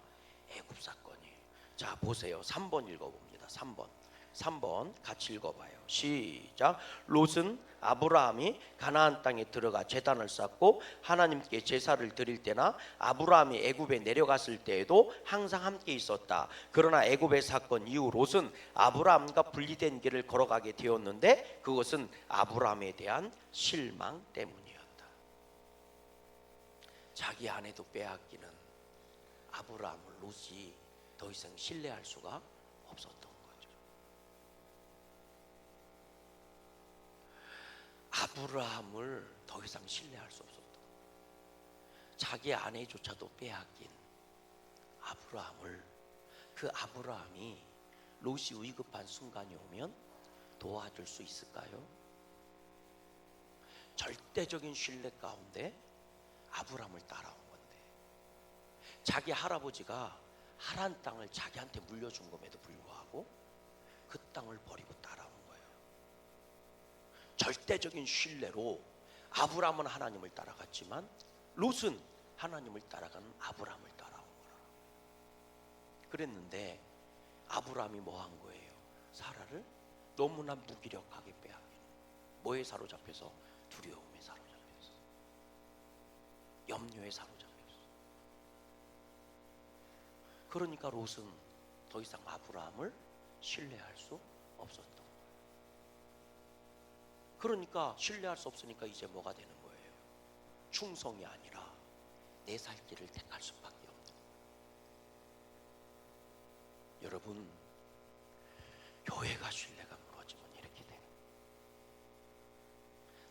애굽 사건이에요. 자, 보세요. 3번 읽어봅니다. 3번 같이 읽어봐요. 시작. 롯은 아브라함이 가나안 땅에 들어가 제단을 쌓고 하나님께 제사를 드릴 때나 아브라함이 애굽에 내려갔을 때에도 항상 함께 있었다. 그러나 애굽의 사건 이후 롯은 아브라함과 분리된 길을 걸어가게 되었는데 그것은 아브라함에 대한 실망 때문이었다. 자기 아내도 빼앗기는 아브라함을 롯이 더 이상 신뢰할 수가 없었던 거죠. 아브라함을 더 이상 신뢰할 수 없었던, 자기 아내조차도 빼앗긴 아브라함을, 그 아브라함이 롯이 위급한 순간이 오면 도와줄 수 있을까요? 절대적인 신뢰 가운데 아브라함을 따라온 건데, 자기 할아버지가 하란 땅을 자기한테 물려준 것에도 불구하고 그 땅을 버리고 따라온 거예요. 절대적인 신뢰로 아브라함은 하나님을 따라갔지만 롯은 하나님을 따라가는 아브라함을 따라온 거라. 그랬는데 아브라함이 뭐 한 거예요? 사라를 너무나 무기력하게 빼앗긴, 뭐에 사로잡혀서? 두려움에 사로잡혀서, 염려에 사로잡혀서. 그러니까 롯은 더 이상 아브라함을 신뢰할 수 없었던 거예요. 그러니까 신뢰할 수 없으니까 이제 뭐가 되는 거예요? 충성이 아니라 내 살 길을 택할 수밖에 없는 거예요. 여러분, 교회가 신뢰가 무너지면 이렇게 돼요.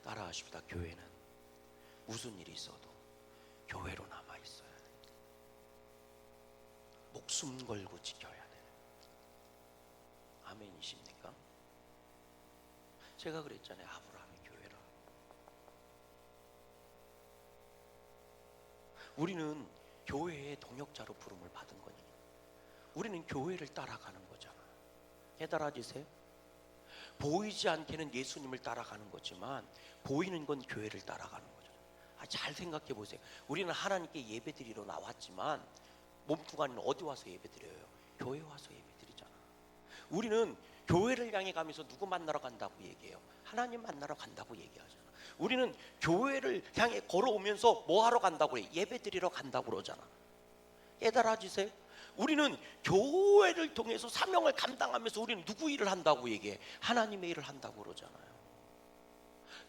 따라하십시다. 교회는 무슨 일이 있어도 교회로 남아 있어야 돼요. 목숨 걸고 지켜야 돼요. 아멘이십니까? 제가 그랬잖아요. 아브라함의 교회라. 우리는 교회의 동역자로 부름을 받은 거니, 우리는 교회를 따라가는 거잖아. 깨달아지세요? 보이지 않게는 예수님을 따라가는 거지만 보이는 건 교회를 따라가는 거잖아. 잘 생각해 보세요. 우리는 하나님께 예배드리러 나왔지만 몸뚱아리는 어디 와서 예배드려요? 교회 와서 예배드리잖아. 우리는 교회를 향해 가면서 누구 만나러 간다고 얘기해요? 하나님 만나러 간다고 얘기하잖아. 우리는 교회를 향해 걸어오면서 뭐 하러 간다고 해? 예배드리러 간다고 그러잖아. 깨달아지세요? 우리는 교회를 통해서 사명을 감당하면서 우리는 누구 일을 한다고 얘기해? 하나님의 일을 한다고 그러잖아요.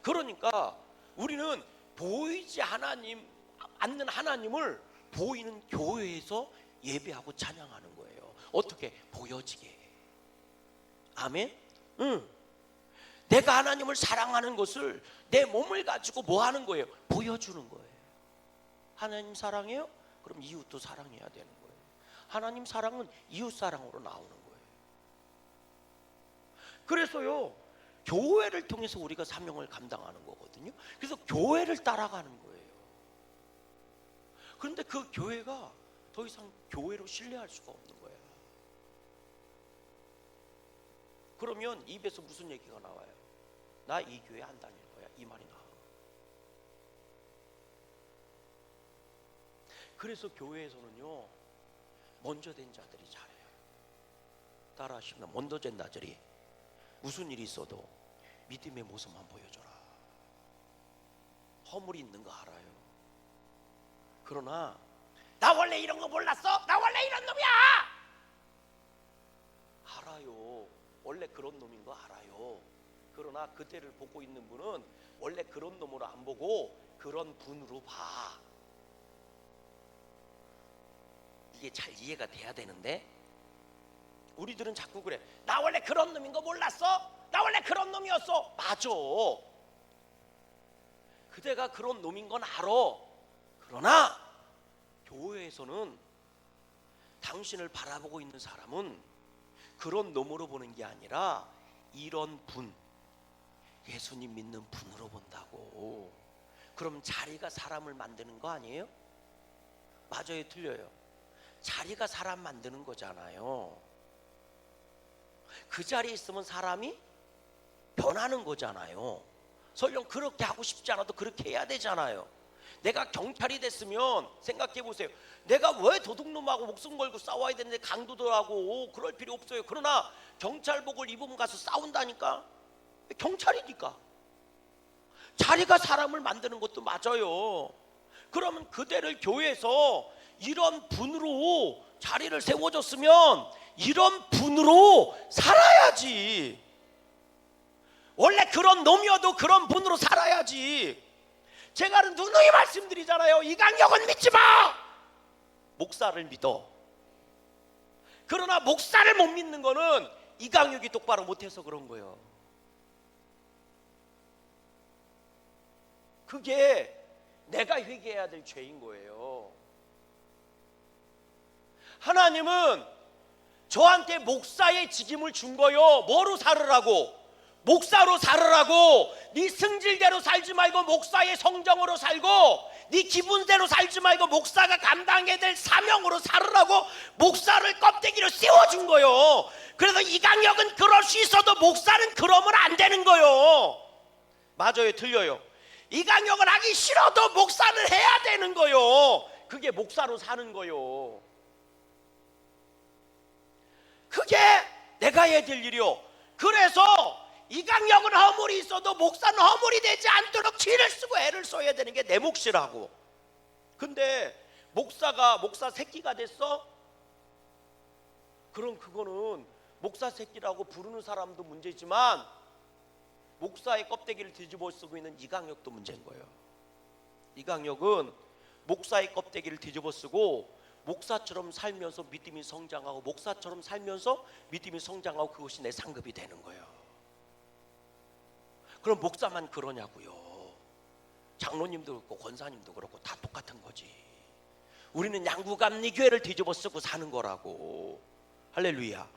그러니까 우리는 보이지 않는 하나님을 보이는 교회에서 예배하고 찬양하는 거예요. 어떻게? 보여지게. 아멘? 응. 내가 하나님을 사랑하는 것을 내 몸을 가지고 뭐 하는 거예요? 보여주는 거예요. 하나님 사랑해요? 그럼 이웃도 사랑해야 되는 거예요. 하나님 사랑은 이웃 사랑으로 나오는 거예요. 그래서요, 교회를 통해서 우리가 사명을 감당하는 거거든요. 그래서 교회를 따라가는 거예요. 그런데 그 교회가 더 이상 교회로 신뢰할 수가 없는 거예요. 그러면 입에서 무슨 얘기가 나와요? 나 이 교회 안 다닐 거야, 이 말이 나와. 그래서 교회에서는요, 먼저 된 자들이 잘해요. 따라하시면, 먼저 된 자들이 무슨 일이 있어도 믿음의 모습만 보여줘라. 허물이 있는 거 알아요. 그러나 나 원래 이런 거 몰랐어? 나 원래 이런 놈이야! 알아요. 원래 그런 놈인 거 알아요. 그러나 그때를 보고 있는 분은 원래 그런 놈으로 안 보고 그런 분으로 봐. 이게 잘 이해가 돼야 되는데, 우리들은 자꾸 그래. 나 원래 그런 놈인 거 몰랐어? 나 원래 그런 놈이었어. 맞아. 그대가 그런 놈인 건 알아. 그러나 교회에서는 당신을 바라보고 있는 사람은 그런 놈으로 보는 게 아니라 이런 분, 예수님 믿는 분으로 본다고. 그럼 자리가 사람을 만드는 거 아니에요? 맞아요, 틀려요? 자리가 사람 만드는 거잖아요. 그 자리에 있으면 사람이 변하는 거잖아요. 설령 그렇게 하고 싶지 않아도 그렇게 해야 되잖아요. 내가 경찰이 됐으면 생각해 보세요. 내가 왜 도둑놈하고 목숨 걸고 싸워야 되는데 강도들하고 그럴 필요 없어요. 그러나 경찰복을 입으면 가서 싸운다니까. 경찰이니까. 자리가 사람을 만드는 것도 맞아요. 그러면 그대를 교회에서 이런 분으로 자리를 세워줬으면 이런 분으로 살아야지. 원래 그런 놈이어도 그런 분으로 살아야지. 제가 누누이 말씀드리잖아요. 이강혁은 믿지 마. 목사를 믿어. 그러나 목사를 못 믿는 거는 이강혁이 똑바로 못해서 그런 거예요. 그게 내가 회개해야 될 죄인 거예요. 하나님은 저한테 목사의 직임을 준 거요. 뭐로 살으라고? 목사로 살으라고. 네 승질대로 살지 말고 목사의 성정으로 살고, 네 기분대로 살지 말고 목사가 감당해야 될 사명으로 살으라고 목사를 껍데기로 씌워준 거요. 그래서 이강혁은 그럴 수 있어도 목사는 그러면 안 되는 거요. 맞아요, 틀려요? 이강혁을 하기 싫어도 목사는 해야 되는 거요. 그게 목사로 사는 거요. 그게 내가 해야 될 일이요. 그래서 이강혁은 허물이 있어도 목사는 허물이 되지 않도록 지를 쓰고 애를 써야 되는 게 내 몫이라고. 근데 목사 새끼가 됐어? 그럼 그거는 목사 새끼라고 부르는 사람도 문제지만 목사의 껍데기를 뒤집어 쓰고 있는 이강혁도 문제인 거예요. 이강혁은 목사의 껍데기를 뒤집어 쓰고 목사처럼 살면서 믿음이 성장하고, 목사처럼 살면서 믿음이 성장하고, 그것이 내 상급이 되는 거예요. 그럼 목사만 그러냐고요? 장로님도 그렇고 권사님도 그렇고 다 똑같은 거지. 우리는 양구감리교회를 뒤집어 쓰고 사는 거라고. 할렐루야.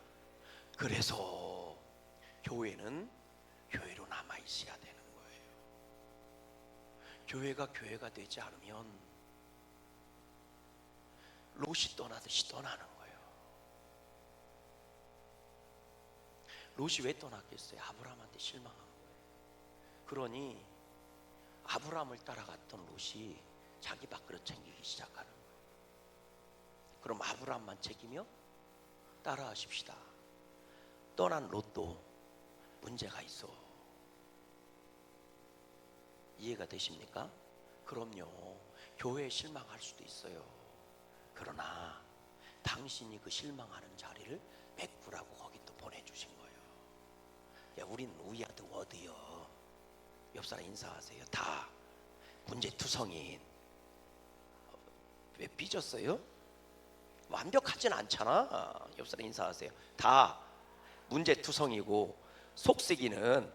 그래서 교회는 교회로 남아 있어야 되는 거예요. 교회가 교회가 되지 않으면 롯이 떠나듯이 떠나는 거예요. 롯이 왜 떠났겠어요? 아브라함한테 실망한 거예요. 그러니 아브라함을 따라갔던 롯이 자기 밥그릇 챙기기 시작하는 거예요. 그럼 아브라함만 챙기며 따라하십시다. 떠난 롯도 문제가 있어. 이해가 되십니까? 그럼요. 교회에 실망할 수도 있어요. 그러나 당신이 그 실망하는 자리를 메꾸라고 거기 또 보내주신 거예요. 야, 우린 우야드 워드요. 옆사람 인사하세요. 다 문제투성인. 왜 삐졌어요? 완벽하진 않잖아. 옆사람 인사하세요. 다 문제투성이고 속쓰기는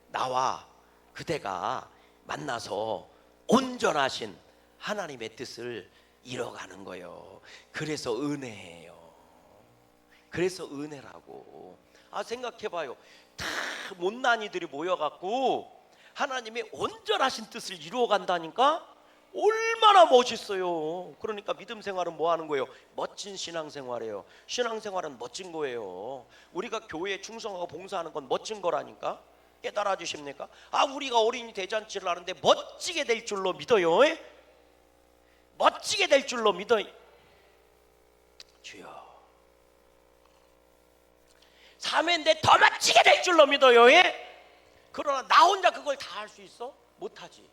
나와 그대가 만나서 온전하신 하나님의 뜻을 이뤄가는 거예요. 그래서 은혜예요. 그래서 은혜라고. 생각해봐요. 다 못난이들이 모여갖고 하나님의 온전하신 뜻을 이루어간다니까 얼마나 멋있어요. 그러니까 믿음 생활은 뭐 하는 거예요? 멋진 신앙생활이에요. 신앙생활은 멋진 거예요. 우리가 교회에 충성하고 봉사하는 건 멋진 거라니까. 깨달아 주십니까? 우리가 어린이 대잔치를 하는데 멋지게 될 줄로 믿어요. 멋지게 될 줄로 믿어요. 주여, 사매인데 더 멋지게 될 줄로 믿어요. 그러나 나 혼자 그걸 다 할 수 있어? 못하지.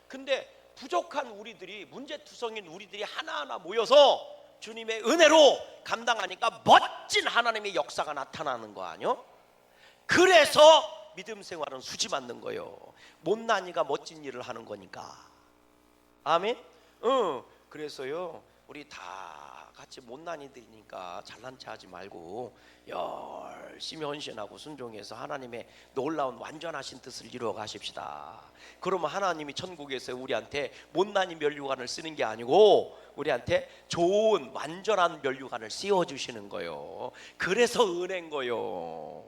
근데 부족한 우리들이, 문제투성인 우리들이 하나하나 모여서 주님의 은혜로 감당하니까 멋진 하나님의 역사가 나타나는 거 아니요? 그래서 믿음 생활은 수지 맞는 거예요. 못난이가 멋진 일을 하는 거니까. 아멘? 그래서요, 우리 다 같이 못난이들이니까 잘난 체 하지 말고 열심히 헌신하고 순종해서 하나님의 놀라운 완전하신 뜻을 이루어 가십시다. 그러면 하나님이 천국에서 우리한테 못난이 면류관을 쓰는 게 아니고 우리한테 좋은 완전한 면류관을 씌워주시는 거예요. 그래서 은혜인 거예요.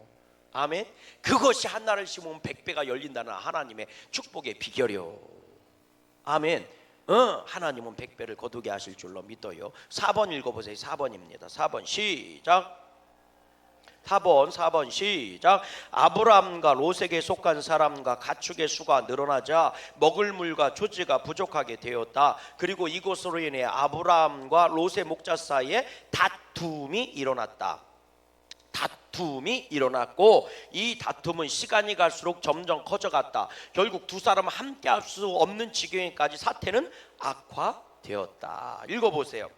아멘. 그것이 하나를 심으면 100배가 열린다는 하나님의 축복의 비결이요. 아멘. 하나님은 100배를 거두게 하실 줄로 믿어요. 4번 읽어보세요. 4번입니다. 4번 시작. 4번 시작. 아브람과 롯에게 속한 사람과 가축의 수가 늘어나자 먹을 물과 조지가 부족하게 되었다. 그리고 이것으로 인해 아브람과 롯의 목자 사이에 다툼이 일어났다. 다툼이 일어났고 이 다툼은 시간이 갈수록 점점 커져갔다. 결국 두 사람은 함께 할 수 없는 지경에까지 사태는 악화되었다. 읽어보세요.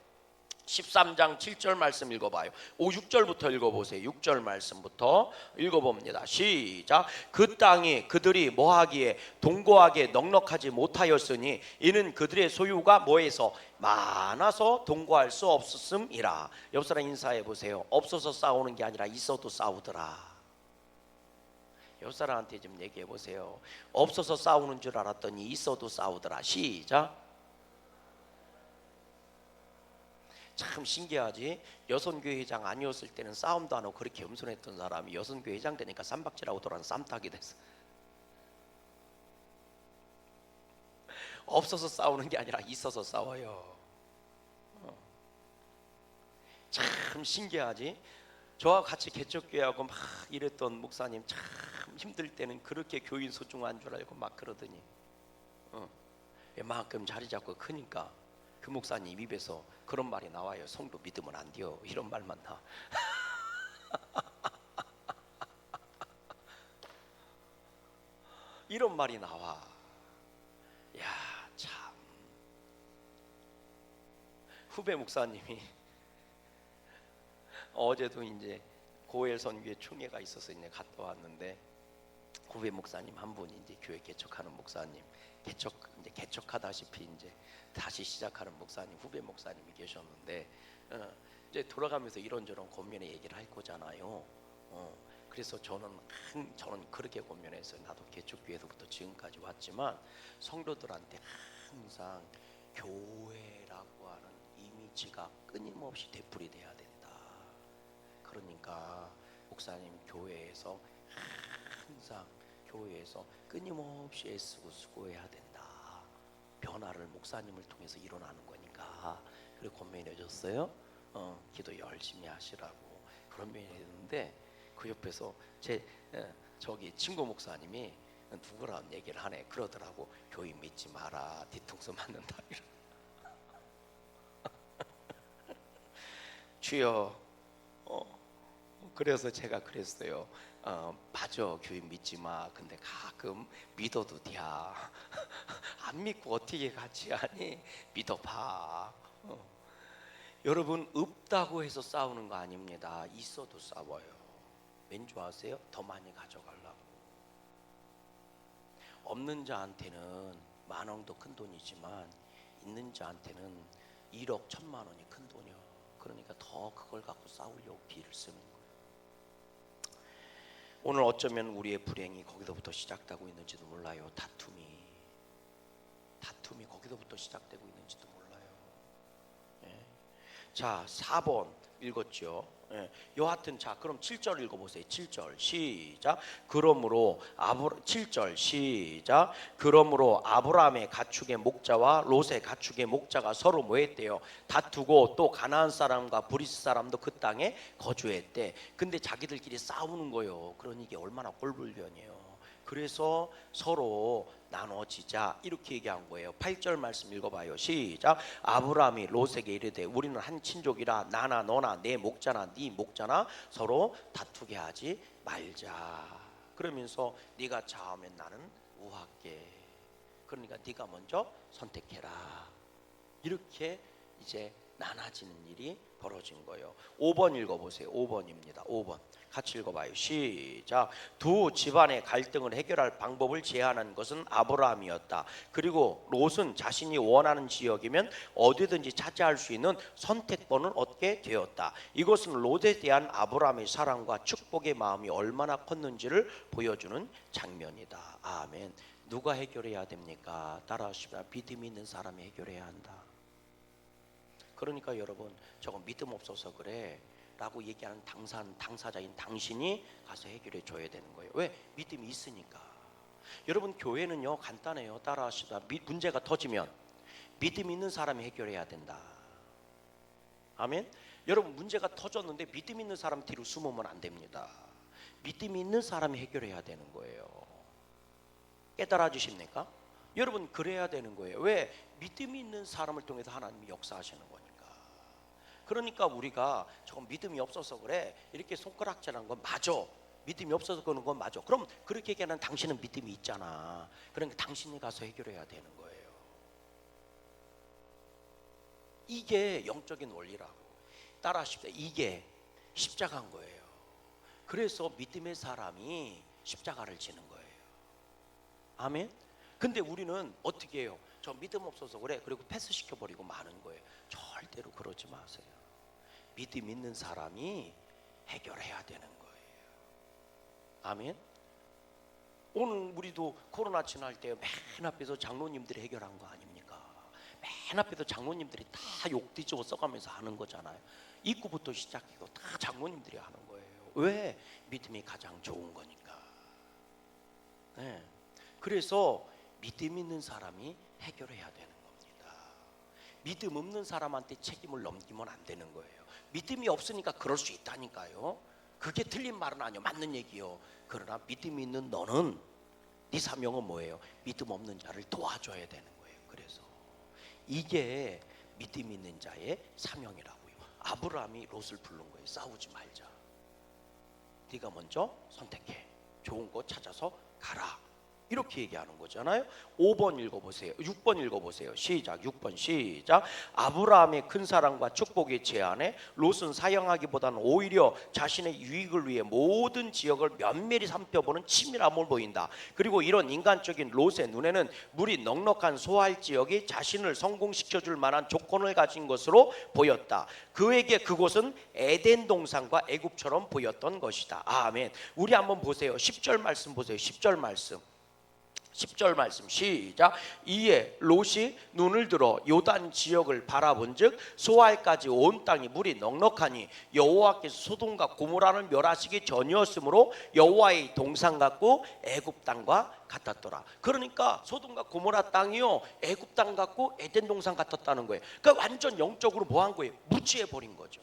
13장 7절 말씀 읽어봐요. 6절부터 읽어보세요. 6절 말씀부터 읽어봅니다. 시작. 그 땅이 그들이 뭐하기에 동거하게 넉넉하지 못하였으니 이는 그들의 소유가 뭐해서 많아서 동거할 수 없었음이라. 옆 사람 인사해 보세요. 없어서 싸우는 게 아니라 있어도 싸우더라. 옆 사람한테 좀 얘기해 보세요. 없어서 싸우는 줄 알았더니 있어도 싸우더라. 시작. 참 신기하지. 여선교회 회장 아니었을 때는 싸움도 안 하고 그렇게 겸손했던 사람이 여선교회 회장 되니까 쌈박질하고 돌아는 쌈탁이 됐어. 없어서 싸우는 게 아니라 있어서 싸워요. 참 신기하지. 저와 같이 개척교회하고 막 이랬던 목사님 참 힘들 때는 그렇게 교인 소중한 줄 알고 막 그러더니 웬만큼 자리 잡고 크니까 그 목사님 입에서 그런 말이 나와요. 성도 믿으면 안 돼요. 이런 말만 나. 이런 말이 나와. 야, 참. 후배 목사님이 어제도 이제 고엘 선교회 총회가 있어서 이제 갔다 왔는데 후배 목사님 한 분이 이제 교회 개척하는 목사님 이제 개척하다시피 이제 다시 시작하는 목사님 후배 목사님이 계셨는데 이제 돌아가면서 이런저런 권면의 얘기를 할 거잖아요. 그래서 저는 그렇게 권면했어요. 나도 개척교회에서부터 지금까지 왔지만 성도들한테 항상 교회라고 하는 이미지가 끊임없이 되풀이돼야 된다. 그러니까 목사님 교회에서 항상 교회에서 끊임없이 애쓰고 수고해야 된다. 변화를 목사님을 통해서 일어나는 거니까. 그리고 권면이 내줬어요. 기도 열심히 하시라고 그런 면이 있는데 그 옆에서 저기 친구 목사님이 누구랑 얘기를 하네. 그러더라고. 교인 믿지 마라. 뒤통수 맞는다. 주여. 그래서 제가 그랬어요. 맞아. 교인 믿지 마. 근데 가끔 믿어도 돼. 안 믿고 어떻게 같이 하니? 믿어봐. 여러분 없다고 해서 싸우는 거 아닙니다. 있어도 싸워요. 왠지 아세요? 더 많이 가져가려고. 없는 자한테는 10,000원도 큰 돈이지만 있는 자한테는 1억 1,000만 원이 큰 돈이요. 그러니까 더 그걸 갖고 싸우려고 비를 쓰는 거예요. 오늘 어쩌면 우리의 불행이 거기서부터 시작되고 있는지도 몰라요. 다툼이 거기서부터 시작되고 있는지도 몰라요. 자, 4번 읽었죠. 여하튼 자, 그럼 7절 읽어보세요. 7절 시작. 그러므로 7절 시작. 그러므로 아브라함의 가축의 목자와 롯의 가축의 목자가 서로 뭐했대요? 다투고 또 가나안 사람과 브리스 사람도 그 땅에 거주했대. 근데 자기들끼리 싸우는 거예요. 그러니 이게 얼마나 꼴불견이에요. 그래서 서로 나눠지자 이렇게 얘기한 거예요. 8절 말씀 읽어봐요. 시작. 아브라함이 롯에게 이르되 우리는 한 친족이라 나나 너나 내 목자나 네 목자나 서로 다투게 하지 말자. 그러면서 네가 좌하면 나는 우할게. 그러니까 네가 먼저 선택해라. 이렇게 이제 나눠지는 일이 벌어진 거예요. 5번 읽어보세요. 5번입니다. 5번 같이 읽어봐요. 시작. 두 집안의 갈등을 해결할 방법을 제안한 것은 아브라함이었다. 그리고 롯은 자신이 원하는 지역이면 어디든지 차지할 수 있는 선택권을 얻게 되었다. 이것은 롯에 대한 아브라함의 사랑과 축복의 마음이 얼마나 컸는지를 보여주는 장면이다. 아멘. 누가 해결해야 됩니까? 따라하시면 믿음이 있는 사람이 해결해야 한다. 그러니까 여러분 저거 믿음 없어서 그래 라고 얘기하는 당사자인 당신이 가서 해결해 줘야 되는 거예요. 왜? 믿음이 있으니까. 여러분, 교회는요 간단해요. 따라하시다. 문제가 터지면 믿음 있는 사람이 해결해야 된다. 아멘. 여러분, 문제가 터졌는데 믿음 있는 사람 뒤로 숨으면 안 됩니다. 믿음 있는 사람이 해결해야 되는 거예요. 깨달아 주십니까? 여러분, 그래야 되는 거예요. 왜? 믿음이 있는 사람을 통해서 하나님이 역사하시는 거니까. 그러니까 우리가 조금 믿음이 없어서 그래 이렇게 손가락질하는 건 맞아. 믿음이 없어서 그러는 건 맞아. 그럼 그렇게 얘기하는 당신은 믿음이 있잖아. 그러니까 당신이 가서 해결해야 되는 거예요. 이게 영적인 원리라고. 따라하십시오. 이게 십자가인 거예요. 그래서 믿음의 사람이 십자가를 지는 거예요. 아멘. 근데 우리는 어떻게 해요? 저 믿음 없어서 그래. 그리고 패스시켜버리고 마는 거예요. 절대로 그러지 마세요. 믿음 있는 사람이 해결해야 되는 거예요. 아멘. 오늘 우리도 코로나 지날 때 맨 앞에서 장로님들이 해결한 거 아닙니까? 맨 앞에서 장로님들이 다 욕 뒤집어 써가면서 하는 거잖아요. 입구부터 시작이고 다 장로님들이 하는 거예요. 왜? 믿음이 가장 좋은 거니까. 네. 그래서 믿음 있는 사람이 해결해야 되는 겁니다. 믿음 없는 사람한테 책임을 넘기면 안 되는 거예요. 믿음이 없으니까 그럴 수 있다니까요. 그게 틀린 말은 아니요, 맞는 얘기요. 그러나 믿음이 있는 너는 네 사명은 뭐예요? 믿음 없는 자를 도와줘야 되는 거예요. 그래서 이게 믿음 있는 자의 사명이라고요. 아브라함이 롯을 부른 거예요. 싸우지 말자. 네가 먼저 선택해. 좋은 거 찾아서 가라. 이렇게 얘기하는 거잖아요. 5번 읽어보세요. 6번 읽어보세요. 시작. 6번 시작. 아브라함의 큰 사랑과 축복의 제안에 롯은 사양하기보다는 오히려 자신의 유익을 위해 모든 지역을 면밀히 살펴보는 치밀함을 보인다. 그리고 이런 인간적인 롯의 눈에는 물이 넉넉한 소할 지역이 자신을 성공시켜줄 만한 조건을 가진 것으로 보였다. 그에게 그곳은 에덴 동산과 애굽처럼 보였던 것이다. 아멘. 우리 한번 보세요. 10절 말씀 보세요. 10절 말씀. 10절 말씀 시작. 이에 롯이 눈을 들어 요단 지역을 바라본즉 소알까지 온 땅이 물이 넉넉하니 여호와께서 소돔과 고모라를 멸하시기 전이었으므로 여호와의 동산 같고 애굽 땅과 같았더라. 그러니까 소돔과 고모라 땅이요 애굽 땅 같고 에덴 동산 같았다는 거예요. 그러니까 완전 영적으로 뭐 한 거예요? 무지해 버린 거죠.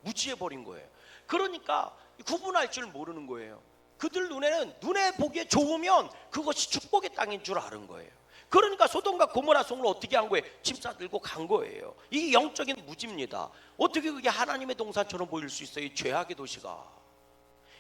무지해 버린 거예요. 그러니까 구분할 줄 모르는 거예요. 그들 눈에는 눈에 보기에 좋으면 그것이 축복의 땅인 줄 아는 거예요. 그러니까 소돔과 고모라 성을 어떻게 한 거예요? 짐 싸들고 간 거예요. 이게 영적인 무지입니다. 어떻게 그게 하나님의 동산처럼 보일 수 있어요? 이 죄악의 도시가.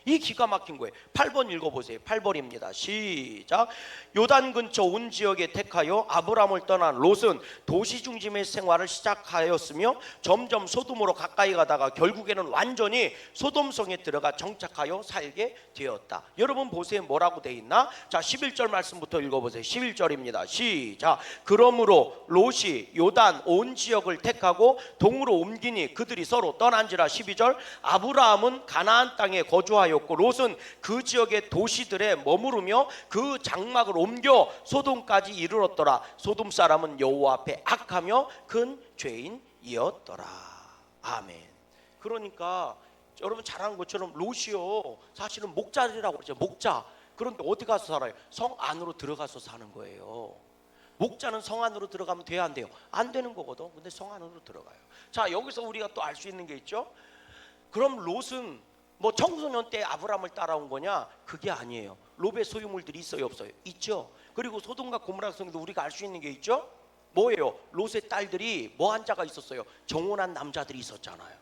이 기가 막힌 거예요. 8번 읽어보세요. 8번입니다. 시작. 요단 근처 온 지역에 택하여 아브람을 떠난 롯은 도시 중심의 생활을 시작하였으며 점점 소돔으로 가까이 가다가 결국에는 완전히 소돔성에 들어가 정착하여 살게 되었다. 여러분 보세요. 뭐라고 돼 있나? 자, 11절 말씀부터 읽어보세요. 11절입니다. 시작. 그러므로 롯이 요단 온 지역을 택하고 동으로 옮기니 그들이 서로 떠난지라. 12절. 아브라함은 가나안 땅에 거주하여 롯은 그 지역의 도시들에 머무르며 그 장막을 옮겨 소돔까지 이르렀더라. 소돔 사람은 여호와 앞에 악하며 큰 죄인이었더라. 아멘. 그러니까 여러분 잘 아는 것처럼 롯이요 사실은 목자리라고 그러죠. 목자. 그런데 어디 가서 살아요? 성 안으로 들어가서 사는 거예요. 목자는 성 안으로 들어가면 돼야 안 돼요? 안 되는 거거든. 근데 성 안으로 들어가요. 자, 여기서 우리가 또 알 수 있는 게 있죠. 그럼 롯은 뭐 청소년 때 아브라함을 따라온 거냐? 그게 아니에요. 롯의 소유물들이 있어요, 없어요? 있죠. 그리고 소돔과 고모라 성에도 우리가 알 수 있는 게 있죠. 뭐예요? 롯의 딸들이 뭐 한 자가 있었어요? 정혼한 남자들이 있었잖아요.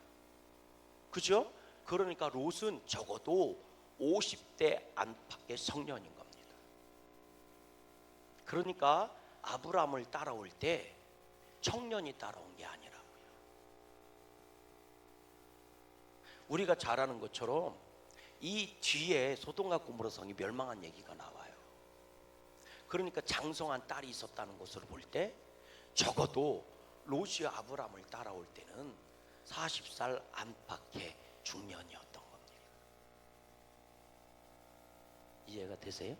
그죠? 그러니까 롯은 적어도 50대 안팎의 성년인 겁니다. 그러니까 아브라함을 따라올 때 청년이 따라온 게 아니라 우리가 잘 아는 것처럼 이 뒤에 소돔과 고모라 성이 멸망한 얘기가 나와요. 그러니까 장성한 딸이 있었다는 것으로 볼 때 적어도 롯이 아브라함을 따라올 때는 40살 안팎의 중년이었던 겁니다. 이해가 되세요?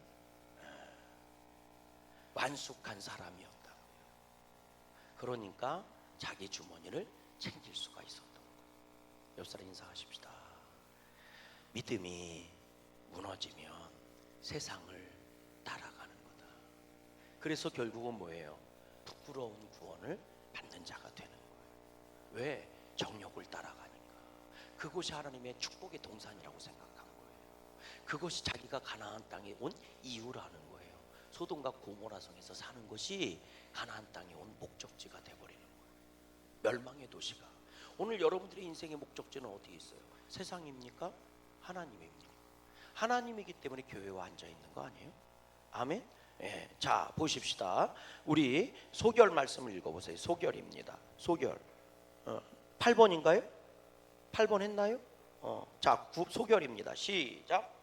완숙한 사람이었다고요. 그러니까 자기 주머니를 챙길 수가 있었던 거예요. 옆 사람 인사하십시다. 믿음이 무너지면 세상을 따라가는 거다. 그래서 결국은 뭐예요? 부끄러운 구원을 받는 자가 되는 거예요. 왜? 정욕을 따라가니까. 그것이 하나님의 축복의 동산이라고 생각한 거예요. 그것이 자기가 가나안 땅에 온 이유라는 거예요. 소돔과 고모라 성에서 사는 것이 가나안 땅에 온 목적지가 되어버리는 거예요. 멸망의 도시가. 오늘 여러분들의 인생의 목적지는 어디에 있어요? 세상입니까? 하나님입니까? 하나님이기 때문에 교회와 앉아있는 거 아니에요? 아멘? 예. 자, 보십시다. 우리 소결 말씀을 읽어보세요. 소결입니다. 소결 8번인가요? 8번 했나요? 자, 소결입니다. 시작.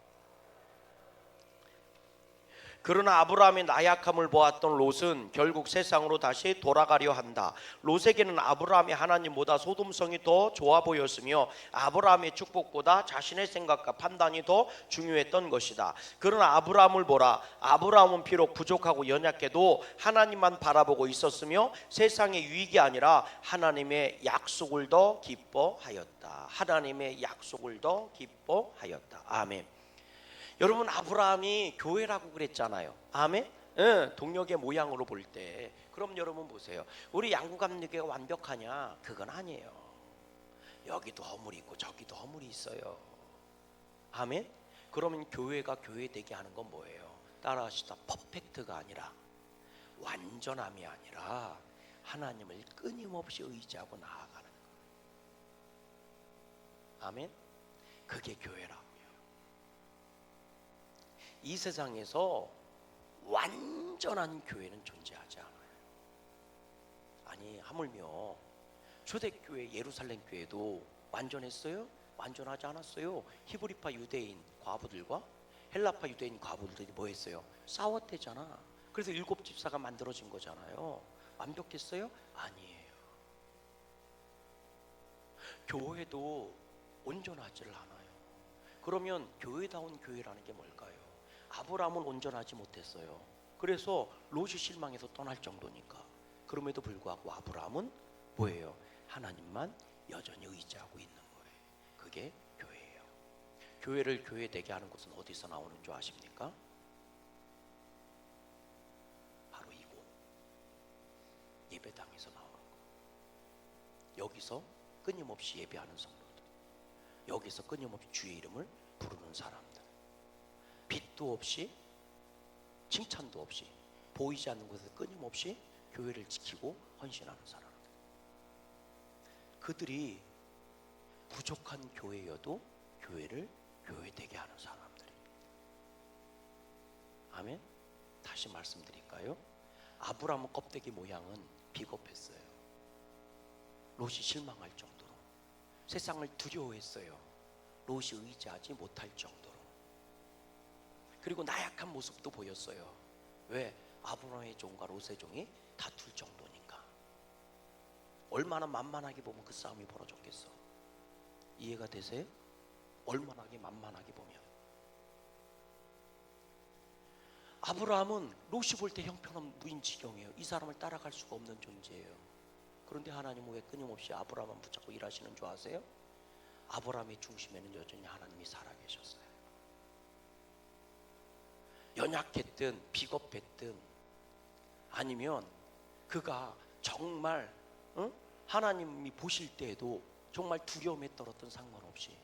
그러나 아브라함의 나약함을 보았던 롯은 결국 세상으로 다시 돌아가려 한다. 롯에게는 아브라함이 하나님보다 소돔성이 더 좋아 보였으며 아브라함의 축복보다 자신의 생각과 판단이 더 중요했던 것이다. 그러나 아브라함을 보라. 아브라함은 비록 부족하고 연약해도 하나님만 바라보고 있었으며 세상의 유익이 아니라 하나님의 약속을 더 기뻐하였다. 하나님의 약속을 더 기뻐하였다. 아멘. 여러분, 아브라함이 교회라고 그랬잖아요. 아멘. 동력의 모양으로 볼 때, 그럼 여러분 보세요. 우리 양구감리교회가 완벽하냐? 그건 아니에요. 여기도 허물이 있고 저기도 허물이 있어요. 아멘. 그러면 교회가 교회 되게 하는 건 뭐예요? 따라하시다. 퍼펙트가 아니라, 완전함이 아니라 하나님을 끊임없이 의지하고 나아가는 거예요. 아멘. 그게 교회라. 이 세상에서 완전한 교회는 존재하지 않아요. 아니, 하물며 초대교회 예루살렘 교회도 완전했어요? 완전하지 않았어요. 히브리파 유대인 과부들과 헬라파 유대인 과부들이 뭐 했어요? 싸웠대잖아. 그래서 7집사가 만들어진 거잖아요. 완벽했어요? 아니에요. 교회도 온전하지를 않아요. 그러면 교회다운 교회라는 게 뭘까요? 아브라함은 온전하지 못했어요. 그래서 롯이 실망해서 떠날 정도니까. 그럼에도 불구하고 아브라함은 뭐예요? 하나님만 여전히 의지하고 있는 거예요. 그게 교회예요. 교회를 교회 되게 하는 것은 어디서 나오는 줄 아십니까? 바로 이곳, 예배당에서 나오는 거. 여기서 끊임없이 예배하는 성도들, 여기서 끊임없이 주의 이름을 부르는 사람들, 빛도 없이 칭찬도 없이 보이지 않는 곳에서 끊임없이 교회를 지키고 헌신하는 사람들, 그들이 부족한 교회여도 교회를 교회되게 하는 사람들입니다. 아멘. 다시 말씀드릴까요? 아브라함 껍데기 모양은 비겁했어요. 롯이 실망할 정도로, 세상을 두려워했어요. 롯이 의지하지 못할 정도로. 그리고 나약한 모습도 보였어요. 왜? 아브라함의 종과 롯의 종이 다툴 정도니까. 얼마나 만만하게 보면 그 싸움이 벌어졌겠어. 이해가 되세요? 얼마나 만만하게 보면. 아브라함은 롯이 볼 때 형편없는 무인지경이에요. 이 사람을 따라갈 수가 없는 존재예요. 그런데 하나님은 왜 끊임없이 아브라함만 붙잡고 일하시는 줄 아세요? 아브라함의 중심에는 여전히 하나님이 살아계셨어요. 연약했든 비겁했든 아니면 그가 정말 하나님이 보실 때에도 정말 두려움에 떨었던 상관없이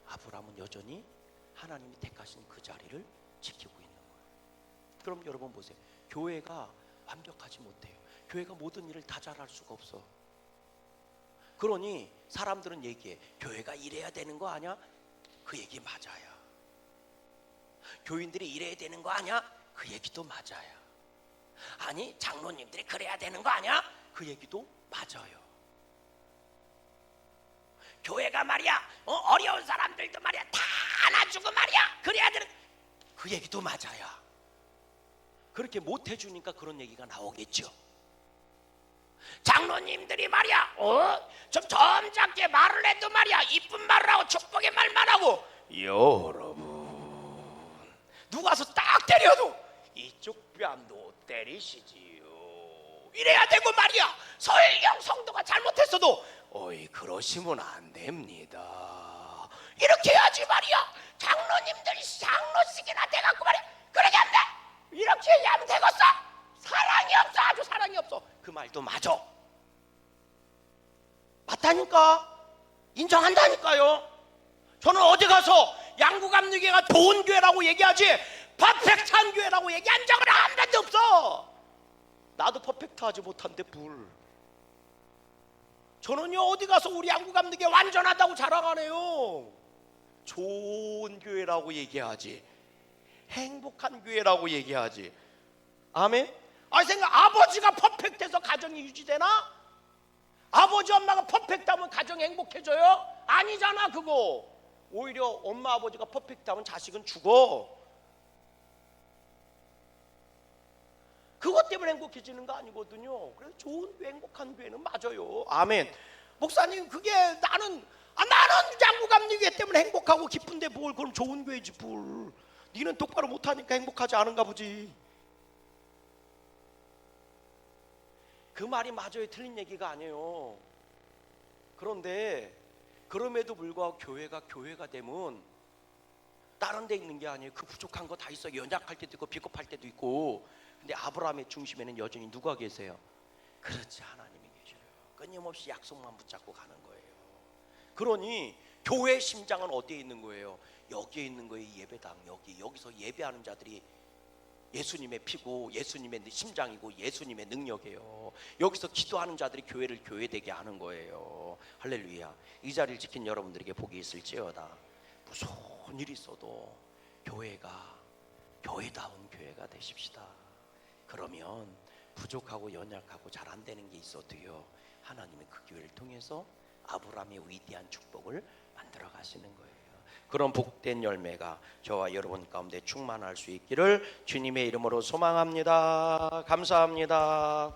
아브라함은 여전히 하나님이 택하신 그 자리를 지키고 있는 거예요. 그럼 여러분 보세요. 교회가 완벽하지 못해요. 교회가 모든 일을 다 잘할 수가 없어. 그러니 사람들은 얘기해. 교회가 이래야 되는 거 아니야? 그 얘기 맞아요. 교인들이 이래야 되는 거 아니야? 그 얘기도 맞아요. 아니, 장로님들이 그래야 되는 거 아니야? 그 얘기도 맞아요. 교회가 말이야, 어려운 사람들도 말이야 다 안아주고 말이야 그래야 되는, 그 얘기도 맞아요. 그렇게 못 해주니까 그런 얘기가 나오겠죠. 장로님들이 말이야 좀 점잖게 말을 해도 말이야 이쁜 말을 하고 축복의 말만 하고, 여러분 누가 와서 딱 때려도 이쪽 뺨도 때리시지요. 이래야 되고 말이야. 설령 성도가 잘못했어도 어이, 그러시면 안 됩니다. 이렇게 해야지 말이야. 장로님들이 장로식이나 돼갖고 말이야. 그러게 안 돼. 이렇게 얘기하면 되겠어. 사랑이 없어. 아주 사랑이 없어. 그 말도 맞아. 맞다니까. 인정한다니까요. 저는 어디 가서 양구감리교회가 좋은 교회라고 얘기하지 퍼펙트한 교회라고 얘기한 적은 한 번도 없어. 나도 퍼펙트하지 못한데 불. 저는요 어디 가서 우리 양구감리교회 완전하다고 자랑하네요. 좋은 교회라고 얘기하지, 행복한 교회라고 얘기하지. 아멘. 아니 생각, 아버지가 퍼펙트해서 가정이 유지되나? 아버지 엄마가 퍼펙트하면 가정이 행복해져요? 아니잖아 그거. 오히려 엄마 아버지가 퍼펙트하면 자식은 죽어. 그것 때문에 행복해지는 거 아니거든요. 그래서 좋은 교회, 행복한 교회는 맞아요. 아멘. 목사님 그게 나는 양구감리교회 때문에 행복하고 기쁜데 뭘 그럼 좋은 교회지 뭘. 니는 똑바로 못하니까 행복하지 않은가 보지. 그 말이 맞아요. 틀린 얘기가 아니에요. 그런데 그럼에도 불구하고 교회가 되면 다른 데 있는 게 아니에요. 그 부족한 거 다 있어. 연약할 때도 있고 비겁할 때도 있고. 근데 아브라함의 중심에는 여전히 누가 계세요? 그렇지, 하나님이 계셔요. 끊임없이 약속만 붙잡고 가는 거예요. 그러니 교회의 심장은 어디에 있는 거예요? 여기에 있는 거예요. 예배당. 여기서 예배하는 자들이 예수님의 피고 예수님의 심장이고 예수님의 능력이에요. 여기서 기도하는 자들이 교회를 교회되게 하는 거예요. 할렐루야. 이 자리를 지킨 여러분들에게 복이 있을지어다. 무슨 일이 있어도 교회다운 교회가 되십시다. 그러면 부족하고 연약하고 잘 안 되는 게 있어도요 하나님은 그 교회를 통해서 아브라함의 위대한 축복을 만들어 가시는 거예요. 그런 복된 열매가 저와 여러분 가운데 충만할 수 있기를 주님의 이름으로 소망합니다. 감사합니다.